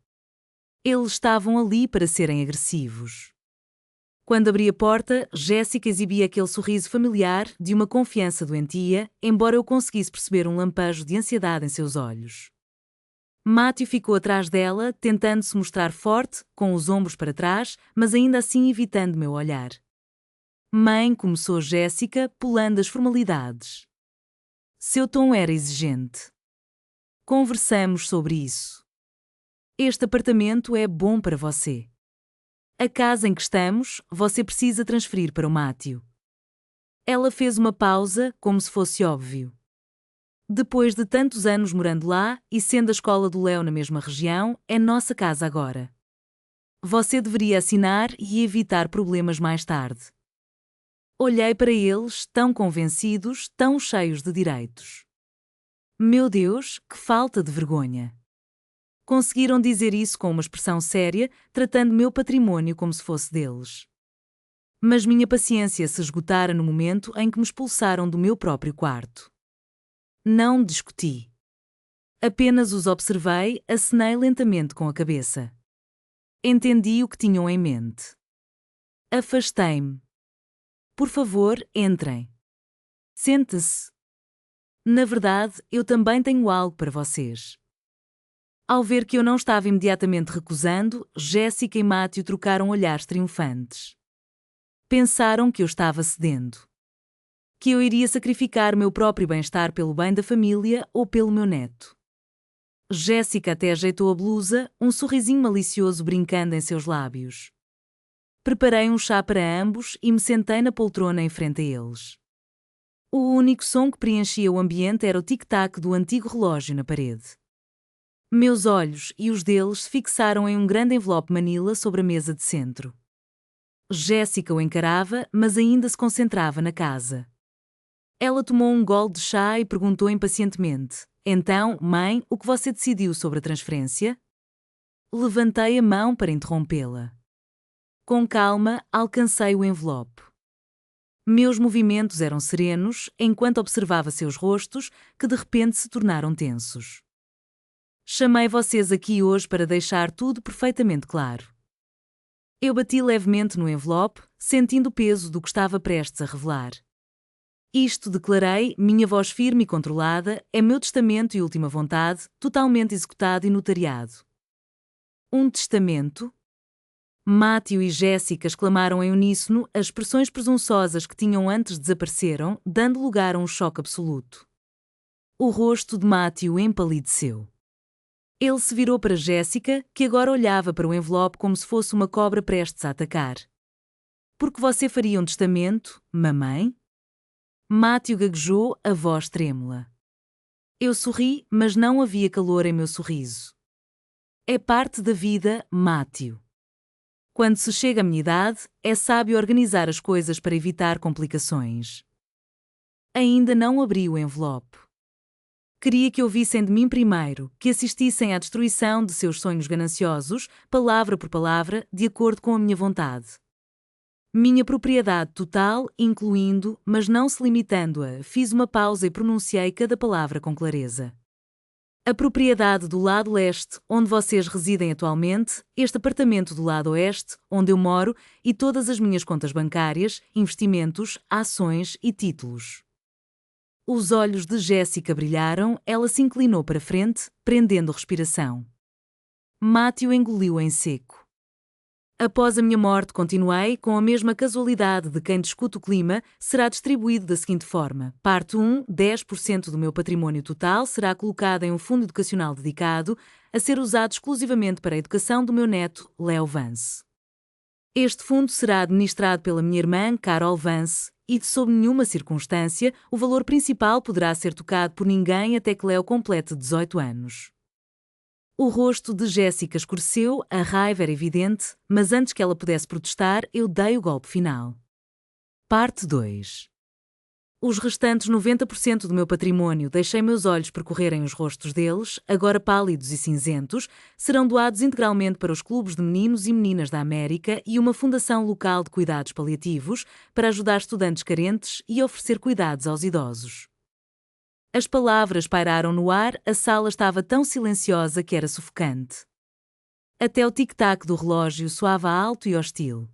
Eles estavam ali para serem agressivos. Quando abri a porta, Jessica exibia aquele sorriso familiar de uma confiança doentia, embora eu conseguisse perceber um lampejo de ansiedade em seus olhos. Matthew ficou atrás dela, tentando se mostrar forte, com os ombros para trás, mas ainda assim evitando meu olhar. Mãe, começou Jessica, pulando as formalidades. Seu tom era exigente. Conversamos sobre isso. Este apartamento é bom para você. A casa em que estamos, você precisa transferir para o Matthew. Ela fez uma pausa, como se fosse óbvio. Depois de tantos anos morando lá e sendo a escola do Leo na mesma região, é nossa casa agora. Você deveria assinar e evitar problemas mais tarde. Olhei para eles, tão convencidos, tão cheios de direitos. Meu Deus, que falta de vergonha! Conseguiram dizer isso com uma expressão séria, tratando meu patrimônio como se fosse deles. Mas minha paciência se esgotara no momento em que me expulsaram do meu próprio quarto. Não discuti. Apenas os observei, acenei lentamente com a cabeça. Entendi o que tinham em mente. Afastei-me. Por favor, entrem. Sente-se. Na verdade, eu também tenho algo para vocês. Ao ver que eu não estava imediatamente recusando, Jéssica e Matthew trocaram olhares triunfantes. Pensaram que eu estava cedendo. Que eu iria sacrificar meu próprio bem-estar pelo bem da família ou pelo meu neto. Jéssica até ajeitou a blusa, um sorrisinho malicioso brincando em seus lábios. Preparei um chá para ambos e me sentei na poltrona em frente a eles. O único som que preenchia o ambiente era o tic-tac do antigo relógio na parede. Meus olhos e os deles se fixaram em um grande envelope manila sobre a mesa de centro. Jéssica o encarava, mas ainda se concentrava na casa. Ela tomou um gole de chá e perguntou impacientemente: Então, mãe, o que você decidiu sobre a transferência? Levantei a mão para interrompê-la. Com calma, alcancei o envelope. Meus movimentos eram serenos, enquanto observava seus rostos, que de repente se tornaram tensos. Chamei vocês aqui hoje para deixar tudo perfeitamente claro. Eu bati levemente no envelope, sentindo o peso do que estava prestes a revelar. Isto, declarei, minha voz firme e controlada, é meu testamento e última vontade, totalmente executado e notariado. Um testamento? Matthew e Jéssica exclamaram em uníssono, as expressões presunçosas que tinham antes desapareceram, dando lugar a um choque absoluto. O rosto de Matthew empalideceu. Ele se virou para Jéssica, que agora olhava para o envelope como se fosse uma cobra prestes a atacar. Porque você faria um testamento, mamãe? Matthew gaguejou, a voz trêmula. Eu sorri, mas não havia calor em meu sorriso. É parte da vida, Matthew. Quando se chega à minha idade, é sábio organizar as coisas para evitar complicações. Ainda não abri o envelope. Queria que ouvissem de mim primeiro, que assistissem à destruição de seus sonhos gananciosos, palavra por palavra, de acordo com a minha vontade. Minha propriedade total, incluindo, mas não se limitando a, fiz uma pausa e pronunciei cada palavra com clareza. A propriedade do lado leste, onde vocês residem atualmente, este apartamento do lado oeste, onde eu moro, e todas as minhas contas bancárias, investimentos, ações e títulos. Os olhos de Jéssica brilharam, ela se inclinou para frente, prendendo a respiração. Matthew engoliu em seco. Após a minha morte, continuei, com a mesma casualidade de quem discute o clima, será distribuído da seguinte forma. Parte 1, 10% do meu patrimônio total será colocado em um fundo educacional dedicado, a ser usado exclusivamente para a educação do meu neto, Leo Vance. Este fundo será administrado pela minha irmã, Carol Vance, e, sob nenhuma circunstância, o valor principal poderá ser tocado por ninguém até que Leo complete 18 anos. O rosto de Jéssica escureceu, a raiva era evidente, mas antes que ela pudesse protestar, eu dei o golpe final. Parte 2. Os restantes 90% do meu patrimônio, deixei meus olhos percorrerem os rostos deles, agora pálidos e cinzentos, serão doados integralmente para os clubes de meninos e meninas da América e uma fundação local de cuidados paliativos para ajudar estudantes carentes e oferecer cuidados aos idosos. As palavras pairaram no ar, a sala estava tão silenciosa que era sufocante. Até o tic-tac do relógio soava alto e hostil.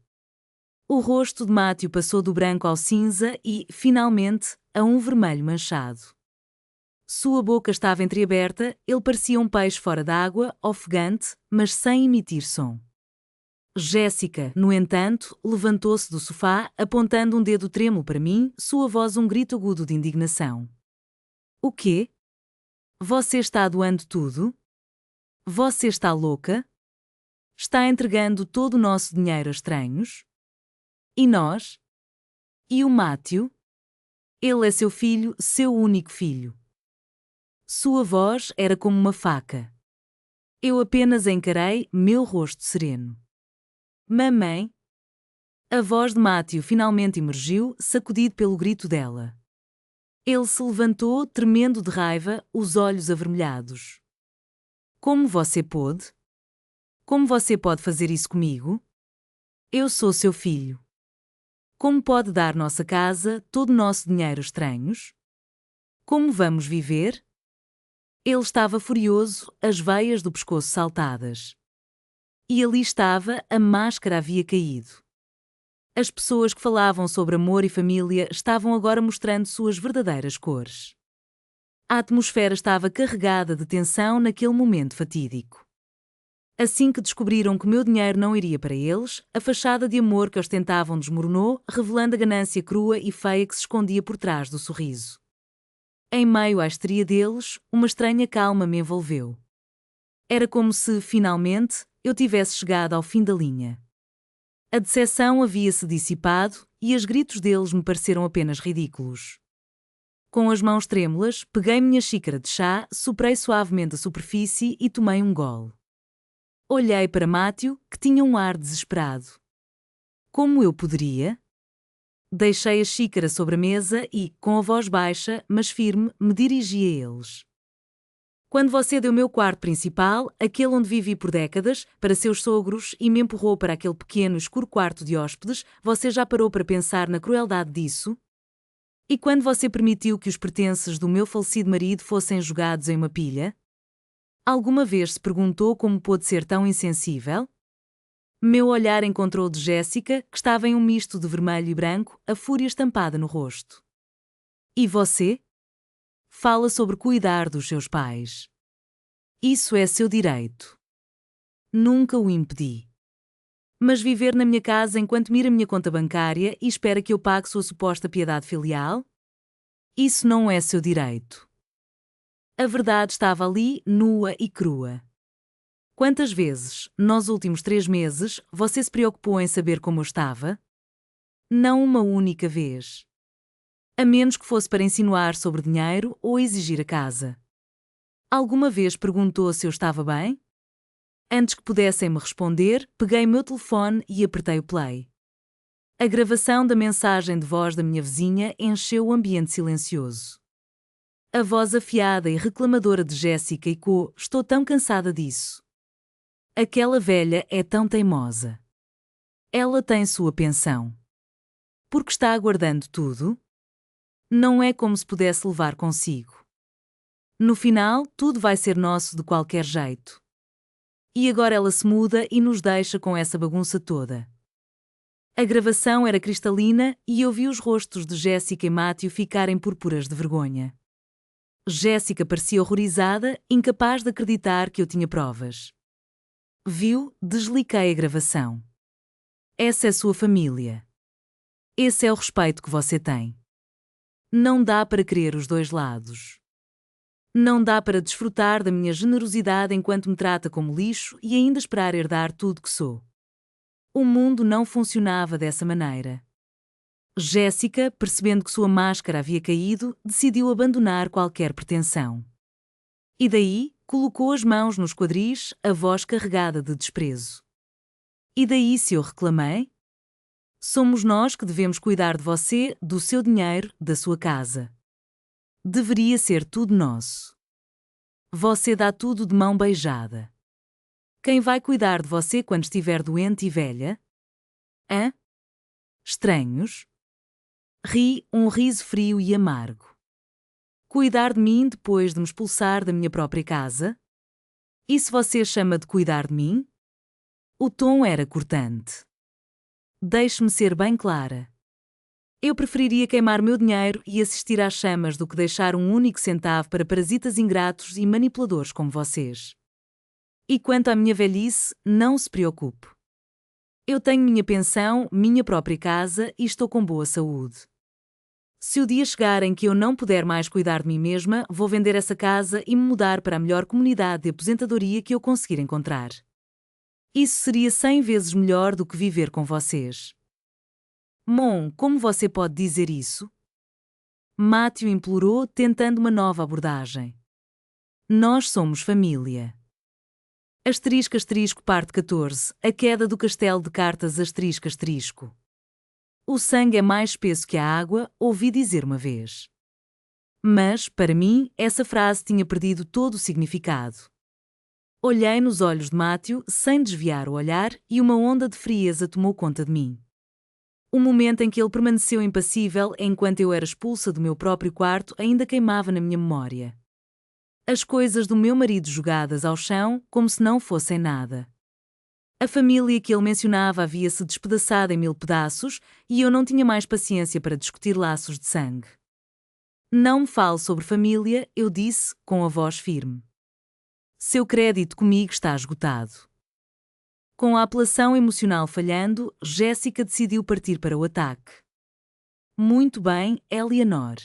O rosto de Matthew passou do branco ao cinza e, finalmente, a um vermelho manchado. Sua boca estava entreaberta, ele parecia um peixe fora d'água, ofegante, mas sem emitir som. Jéssica, no entanto, levantou-se do sofá, apontando um dedo trêmulo para mim, sua voz um grito agudo de indignação. O quê? Você está doando tudo? Você está louca? Está entregando todo o nosso dinheiro a estranhos? E nós? E o Matthew? Ele é seu filho, seu único filho. Sua voz era como uma faca. Eu apenas encarei, meu rosto sereno. Mamãe? A voz de Matthew finalmente emergiu, sacudido pelo grito dela. Ele se levantou, tremendo de raiva, os olhos avermelhados. Como você pôde? Como você pode fazer isso comigo? Eu sou seu filho. Como pode dar nossa casa, todo o nosso dinheiro a estranhos? Como vamos viver? Ele estava furioso, as veias do pescoço saltadas. E ali estava, a máscara havia caído. As pessoas que falavam sobre amor e família estavam agora mostrando suas verdadeiras cores. A atmosfera estava carregada de tensão naquele momento fatídico. Assim que descobriram que o meu dinheiro não iria para eles, a fachada de amor que ostentavam desmoronou, revelando a ganância crua e feia que se escondia por trás do sorriso. Em meio à histeria deles, uma estranha calma me envolveu. Era como se, finalmente, eu tivesse chegado ao fim da linha. A decepção havia-se dissipado e os gritos deles me pareceram apenas ridículos. Com as mãos trêmulas, peguei minha xícara de chá, soprei suavemente a superfície e tomei um gole. Olhei para Matthew, que tinha um ar desesperado. Como eu poderia? Deixei a xícara sobre a mesa e, com a voz baixa, mas firme, me dirigi a eles. Quando você deu o meu quarto principal, aquele onde vivi por décadas, para seus sogros e me empurrou para aquele pequeno e escuro quarto de hóspedes, você já parou para pensar na crueldade disso? E quando você permitiu que os pertences do meu falecido marido fossem jogados em uma pilha? Alguma vez se perguntou como pôde ser tão insensível? Meu olhar encontrou o de Jéssica, que estava em um misto de vermelho e branco, a fúria estampada no rosto. E você? Fala sobre cuidar dos seus pais. Isso é seu direito. Nunca o impedi. Mas viver na minha casa enquanto mira a minha conta bancária e espera que eu pague sua suposta piedade filial? Isso não é seu direito. A verdade estava ali, nua e crua. Quantas vezes, nos últimos 3 meses, você se preocupou em saber como eu estava? Não uma única vez. A menos que fosse para insinuar sobre dinheiro ou exigir a casa. Alguma vez perguntou se eu estava bem? Antes que pudessem me responder, peguei meu telefone e apertei o play. A gravação da mensagem de voz da minha vizinha encheu o ambiente silencioso. A voz afiada e reclamadora de Jéssica ecoou: "Estou tão cansada disso. Aquela velha é tão teimosa. Ela tem sua pensão. Porque está aguardando tudo? Não é como se pudesse levar consigo. No final, tudo vai ser nosso de qualquer jeito. E agora ela se muda e nos deixa com essa bagunça toda." A gravação era cristalina e eu vi os rostos de Jéssica e Matthew ficarem púrpuras de vergonha. Jéssica parecia horrorizada, incapaz de acreditar que eu tinha provas. Viu? Desliquei a gravação. Essa é sua família. Esse é o respeito que você tem. Não dá para querer os dois lados. Não dá para desfrutar da minha generosidade enquanto me trata como lixo e ainda esperar herdar tudo que sou. O mundo não funcionava dessa maneira. Jéssica, percebendo que sua máscara havia caído, decidiu abandonar qualquer pretensão. E daí, colocou as mãos nos quadris, a voz carregada de desprezo. E daí se eu reclamei? Somos nós que devemos cuidar de você, do seu dinheiro, da sua casa. Deveria ser tudo nosso. Você dá tudo de mão beijada. Quem vai cuidar de você quando estiver doente e velha? Hã? Estranhos? Ri, um riso frio e amargo. Cuidar de mim depois de me expulsar da minha própria casa? Isso você chama de cuidar de mim? O tom era cortante. Deixe-me ser bem clara. Eu preferiria queimar meu dinheiro e assistir às chamas do que deixar um único centavo para parasitas ingratos e manipuladores como vocês. E quanto à minha velhice, não se preocupe. Eu tenho minha pensão, minha própria casa e estou com boa saúde. Se o dia chegar em que eu não puder mais cuidar de mim mesma, vou vender essa casa e me mudar para a melhor comunidade de aposentadoria que eu conseguir encontrar. Isso seria 100 vezes melhor do que viver com vocês. Mon, como você pode dizer isso? Matthew implorou, tentando uma nova abordagem. Nós somos família. Asterisco asterisco parte 14, a queda do castelo de cartas asterisco asterisco. O sangue é mais espesso que a água, ouvi dizer uma vez. Mas, para mim, essa frase tinha perdido todo o significado. Olhei nos olhos de Matthew, sem desviar o olhar, e uma onda de frieza tomou conta de mim. O momento em que ele permaneceu impassível enquanto eu era expulsa do meu próprio quarto ainda queimava na minha memória. As coisas do meu marido jogadas ao chão como se não fossem nada. A família que ele mencionava havia-se despedaçado em 1000 pedaços e eu não tinha mais paciência para discutir laços de sangue. Não me fale sobre família, eu disse, com a voz firme. Seu crédito comigo está esgotado. Com a apelação emocional falhando, Jéssica decidiu partir para o ataque. Muito bem, Eleanor.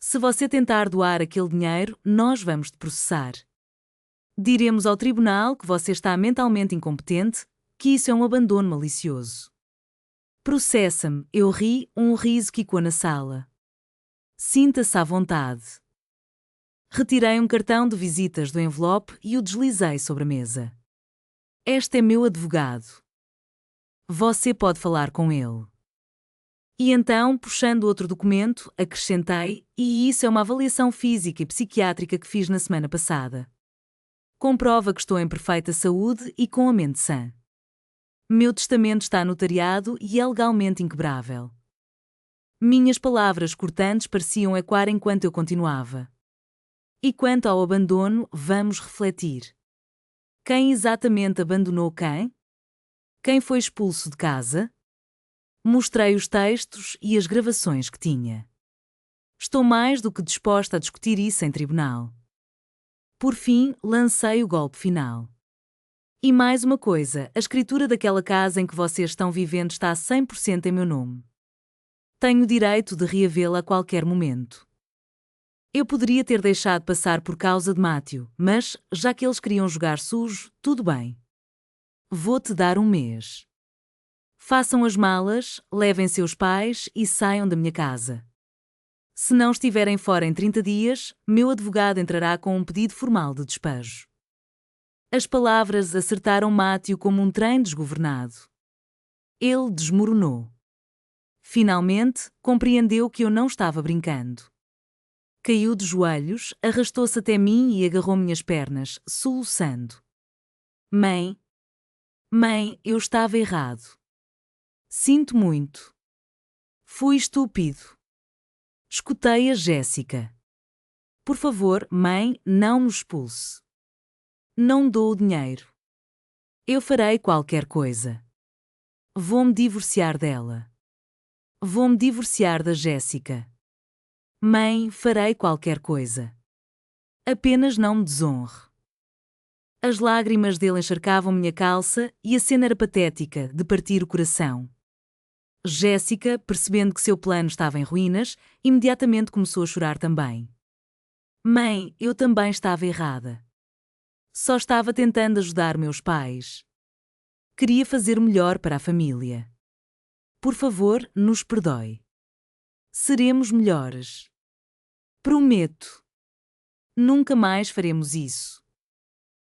Se você tentar doar aquele dinheiro, nós vamos te processar. Diremos ao tribunal que você está mentalmente incompetente, que isso é um abandono malicioso. Processa-me, eu ri, um riso quicou na sala. Sinta-se à vontade. Retirei um cartão de visitas do envelope e o deslizei sobre a mesa. Este é meu advogado. Você pode falar com ele. E então, puxando outro documento, acrescentei, e isso é uma avaliação física e psiquiátrica que fiz na semana passada. Comprova que estou em perfeita saúde e com a mente sã. Meu testamento está notariado e é legalmente inquebrável. Minhas palavras cortantes pareciam ecoar enquanto eu continuava. E quanto ao abandono, vamos refletir. Quem exatamente abandonou quem? Quem foi expulso de casa? Mostrei os textos e as gravações que tinha. Estou mais do que disposta a discutir isso em tribunal. Por fim, lancei o golpe final. E mais uma coisa, a escritura daquela casa em que vocês estão vivendo está 100% em meu nome. Tenho o direito de reavê-la a qualquer momento. Eu poderia ter deixado passar por causa de Matthew, mas, já que eles queriam jogar sujo, tudo bem. Vou-te dar 1 mês. Façam as malas, levem seus pais e saiam da minha casa. Se não estiverem fora em 30 dias, meu advogado entrará com um pedido formal de despejo. As palavras acertaram Matthew como um trem desgovernado. Ele desmoronou. Finalmente, compreendeu que eu não estava brincando. Caiu de joelhos, arrastou-se até mim e agarrou minhas pernas, soluçando. Mãe, eu estava errado. Sinto muito. Fui estúpido. Escutei a Jéssica. Por favor, mãe, não me expulse. Não dou o dinheiro. Eu farei qualquer coisa. Vou-me divorciar dela. Vou-me divorciar da Jéssica. Mãe, farei qualquer coisa. Apenas não me desonre. As lágrimas dele encharcavam minha calça e a cena era patética, de partir o coração. Jéssica, percebendo que seu plano estava em ruínas, imediatamente começou a chorar também. Mãe, eu também estava errada. Só estava tentando ajudar meus pais. Queria fazer o melhor para a família. Por favor, nos perdoe. Seremos melhores. Prometo. Nunca mais faremos isso.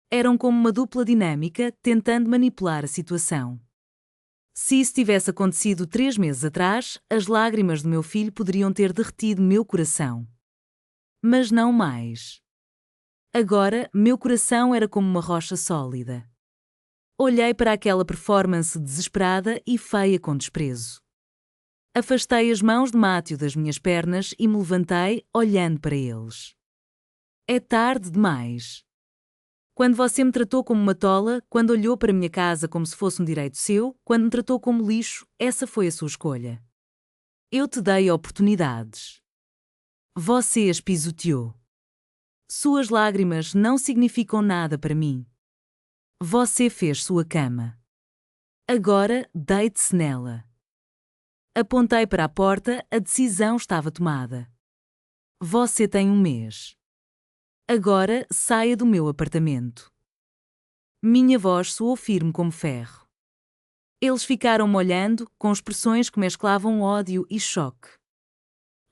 Eram como uma dupla dinâmica, tentando manipular a situação. Se isso tivesse acontecido 3 meses atrás, as lágrimas do meu filho poderiam ter derretido meu coração. Mas não mais. Agora, meu coração era como uma rocha sólida. Olhei para aquela performance desesperada e feia com desprezo. Afastei as mãos de Matthew das minhas pernas e me levantei, olhando para eles. É tarde demais. Quando você me tratou como uma tola, quando olhou para a minha casa como se fosse um direito seu, quando me tratou como lixo, essa foi a sua escolha. Eu te dei oportunidades. Você as pisoteou. Suas lágrimas não significam nada para mim. Você fez sua cama. Agora, deite-se nela. Apontei para a porta, a decisão estava tomada. Você tem 1 mês. Agora, saia do meu apartamento. Minha voz soou firme como ferro. Eles ficaram-me olhando, com expressões que mesclavam ódio e choque.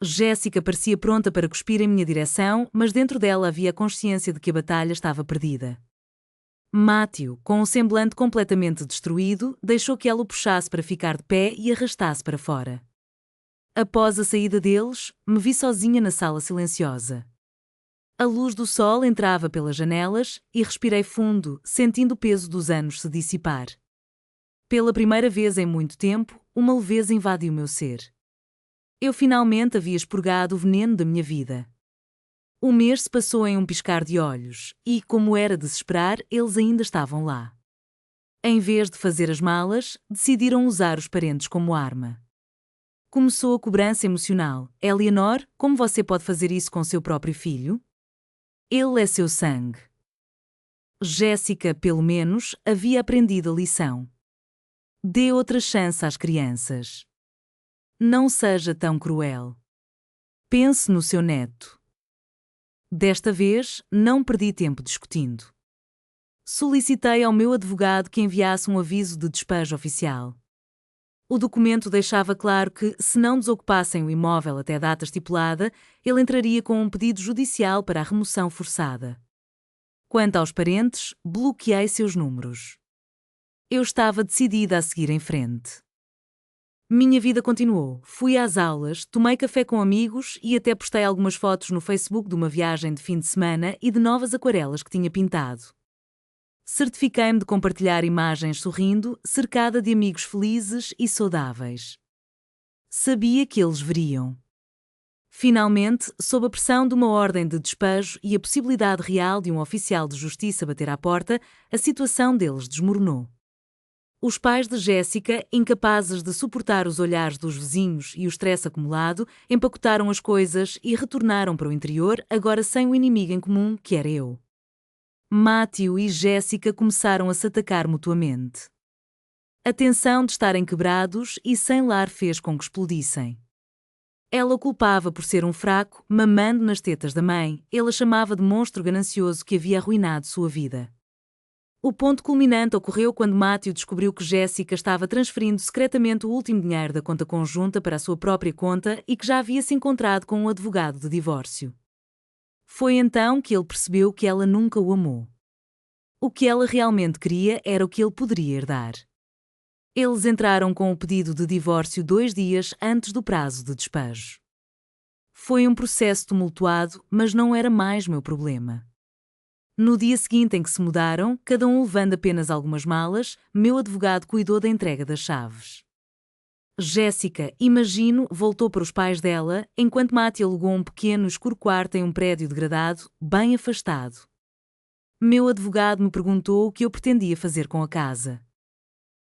Jéssica parecia pronta para cuspir em minha direção, mas dentro dela havia a consciência de que a batalha estava perdida. Matthew, com um semblante completamente destruído, deixou que ela o puxasse para ficar de pé e arrastasse para fora. Após a saída deles, me vi sozinha na sala silenciosa. A luz do sol entrava pelas janelas e respirei fundo, sentindo o peso dos anos se dissipar. Pela primeira vez em muito tempo, uma leveza invadiu meu ser. Eu finalmente havia expurgado o veneno da minha vida. O mês se passou em um piscar de olhos, e, como era de se esperar, eles ainda estavam lá. Em vez de fazer as malas, decidiram usar os parentes como arma. Começou a cobrança emocional. Eleanor, como você pode fazer isso com seu próprio filho? Ele é seu sangue. Jéssica, pelo menos, havia aprendido a lição. Dê outra chance às crianças. Não seja tão cruel. Pense no seu neto. Desta vez, não perdi tempo discutindo. Solicitei ao meu advogado que enviasse um aviso de despejo oficial. O documento deixava claro que, se não desocupassem o imóvel até a data estipulada, ele entraria com um pedido judicial para a remoção forçada. Quanto aos parentes, bloqueei seus números. Eu estava decidida a seguir em frente. Minha vida continuou. Fui às aulas, tomei café com amigos e até postei algumas fotos no Facebook de uma viagem de fim de semana e de novas aquarelas que tinha pintado. Certifiquei-me de compartilhar imagens sorrindo, cercada de amigos felizes e saudáveis. Sabia que eles veriam. Finalmente, sob a pressão de uma ordem de despejo e a possibilidade real de um oficial de justiça bater à porta, a situação deles desmoronou. Os pais de Jéssica, incapazes de suportar os olhares dos vizinhos e o estresse acumulado, empacotaram as coisas e retornaram para o interior, agora sem o inimigo em comum, que era eu. Matthew e Jéssica começaram a se atacar mutuamente. A tensão de estarem quebrados e sem lar fez com que explodissem. Ela o culpava por ser um fraco, mamando nas tetas da mãe. Ele a chamava de monstro ganancioso que havia arruinado sua vida. O ponto culminante ocorreu quando Matthew descobriu que Jéssica estava transferindo secretamente o último dinheiro da conta conjunta para a sua própria conta e que já havia se encontrado com um advogado de divórcio. Foi então que ele percebeu que ela nunca o amou. O que ela realmente queria era o que ele poderia herdar. Eles entraram com o pedido de divórcio 2 dias antes do prazo de despejo. Foi um processo tumultuado, mas não era mais meu problema. No dia seguinte em que se mudaram, cada um levando apenas algumas malas, meu advogado cuidou da entrega das chaves. Jéssica, imagino, voltou para os pais dela, enquanto Matthew alugou um pequeno e escuro quarto em um prédio degradado, bem afastado. Meu advogado me perguntou o que eu pretendia fazer com a casa.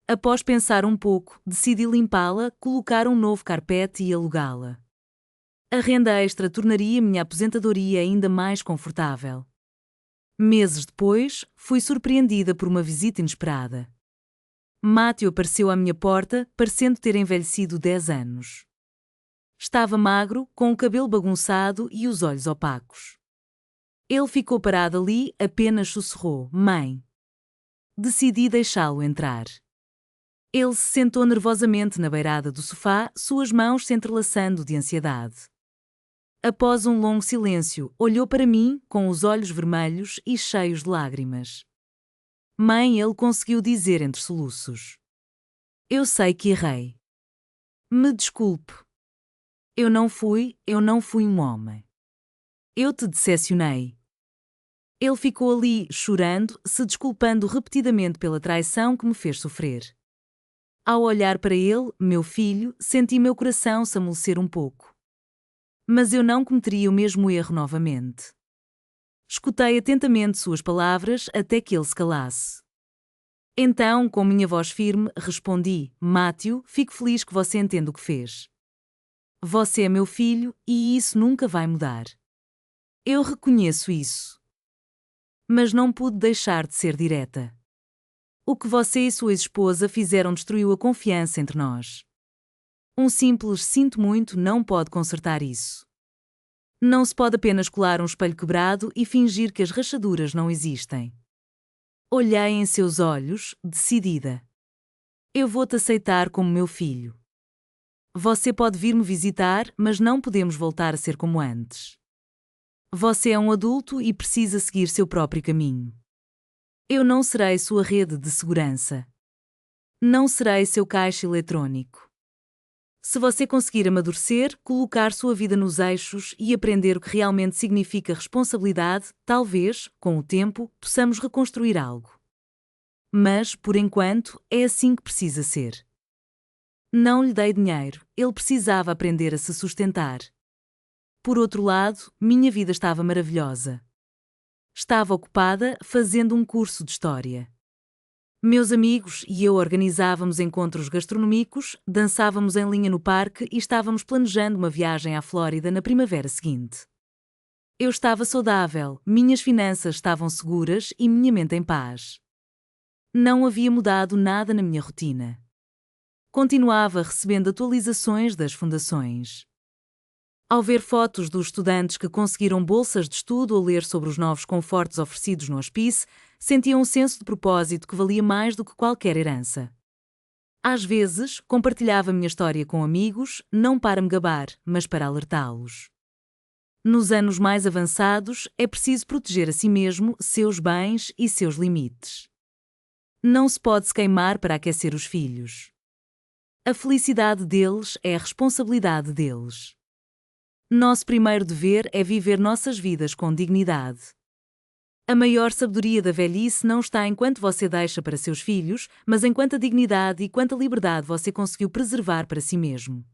Após pensar um pouco, decidi limpá-la, colocar um novo carpete e alugá-la. A renda extra tornaria minha aposentadoria ainda mais confortável. Meses depois, fui surpreendida por uma visita inesperada. Matthew apareceu à minha porta, parecendo ter envelhecido 10 anos. Estava magro, com o cabelo bagunçado e os olhos opacos. Ele ficou parado ali, apenas sussurrou: "Mãe." Decidi deixá-lo entrar. Ele se sentou nervosamente na beirada do sofá, suas mãos se entrelaçando de ansiedade. Após um longo silêncio, olhou para mim, com os olhos vermelhos e cheios de lágrimas. "Mãe", ele conseguiu dizer entre soluços. "Eu sei que errei. Me desculpe. Eu não fui um homem. Eu te decepcionei." Ele ficou ali, chorando, se desculpando repetidamente pela traição que me fez sofrer. Ao olhar para ele, meu filho, senti meu coração se amolecer um pouco. Mas eu não cometeria o mesmo erro novamente. Escutei atentamente suas palavras até que ele se calasse. Então, com minha voz firme, respondi: "Matthew, fico feliz que você entenda o que fez. Você é meu filho e isso nunca vai mudar. Eu reconheço isso. Mas não pude deixar de ser direta. O que você e sua ex-esposa fizeram destruiu a confiança entre nós. Um simples 'sinto muito' não pode consertar isso. Não se pode apenas colar um espelho quebrado e fingir que as rachaduras não existem." Olhei em seus olhos, decidida. "Eu vou-te aceitar como meu filho. Você pode vir me visitar, mas não podemos voltar a ser como antes. Você é um adulto e precisa seguir seu próprio caminho. Eu não serei sua rede de segurança. Não serei seu caixa eletrônico. Se você conseguir amadurecer, colocar sua vida nos eixos e aprender o que realmente significa responsabilidade, talvez, com o tempo, possamos reconstruir algo. Mas, por enquanto, é assim que precisa ser." Não lhe dei dinheiro, ele precisava aprender a se sustentar. Por outro lado, minha vida estava maravilhosa. Estava ocupada fazendo um curso de história. Meus amigos e eu organizávamos encontros gastronómicos, dançávamos em linha no parque e estávamos planejando uma viagem à Flórida na primavera seguinte. Eu estava saudável, minhas finanças estavam seguras e minha mente em paz. Não havia mudado nada na minha rotina. Continuava recebendo atualizações das fundações. Ao ver fotos dos estudantes que conseguiram bolsas de estudo ou ler sobre os novos confortos oferecidos no hospice, sentia um senso de propósito que valia mais do que qualquer herança. Às vezes, compartilhava a minha história com amigos, não para me gabar, mas para alertá-los. Nos anos mais avançados, é preciso proteger a si mesmo, seus bens e seus limites. Não se pode se queimar para aquecer os filhos. A felicidade deles é a responsabilidade deles. Nosso primeiro dever é viver nossas vidas com dignidade. A maior sabedoria da velhice não está em quanto você deixa para seus filhos, mas em quanta dignidade e quanta liberdade você conseguiu preservar para si mesmo.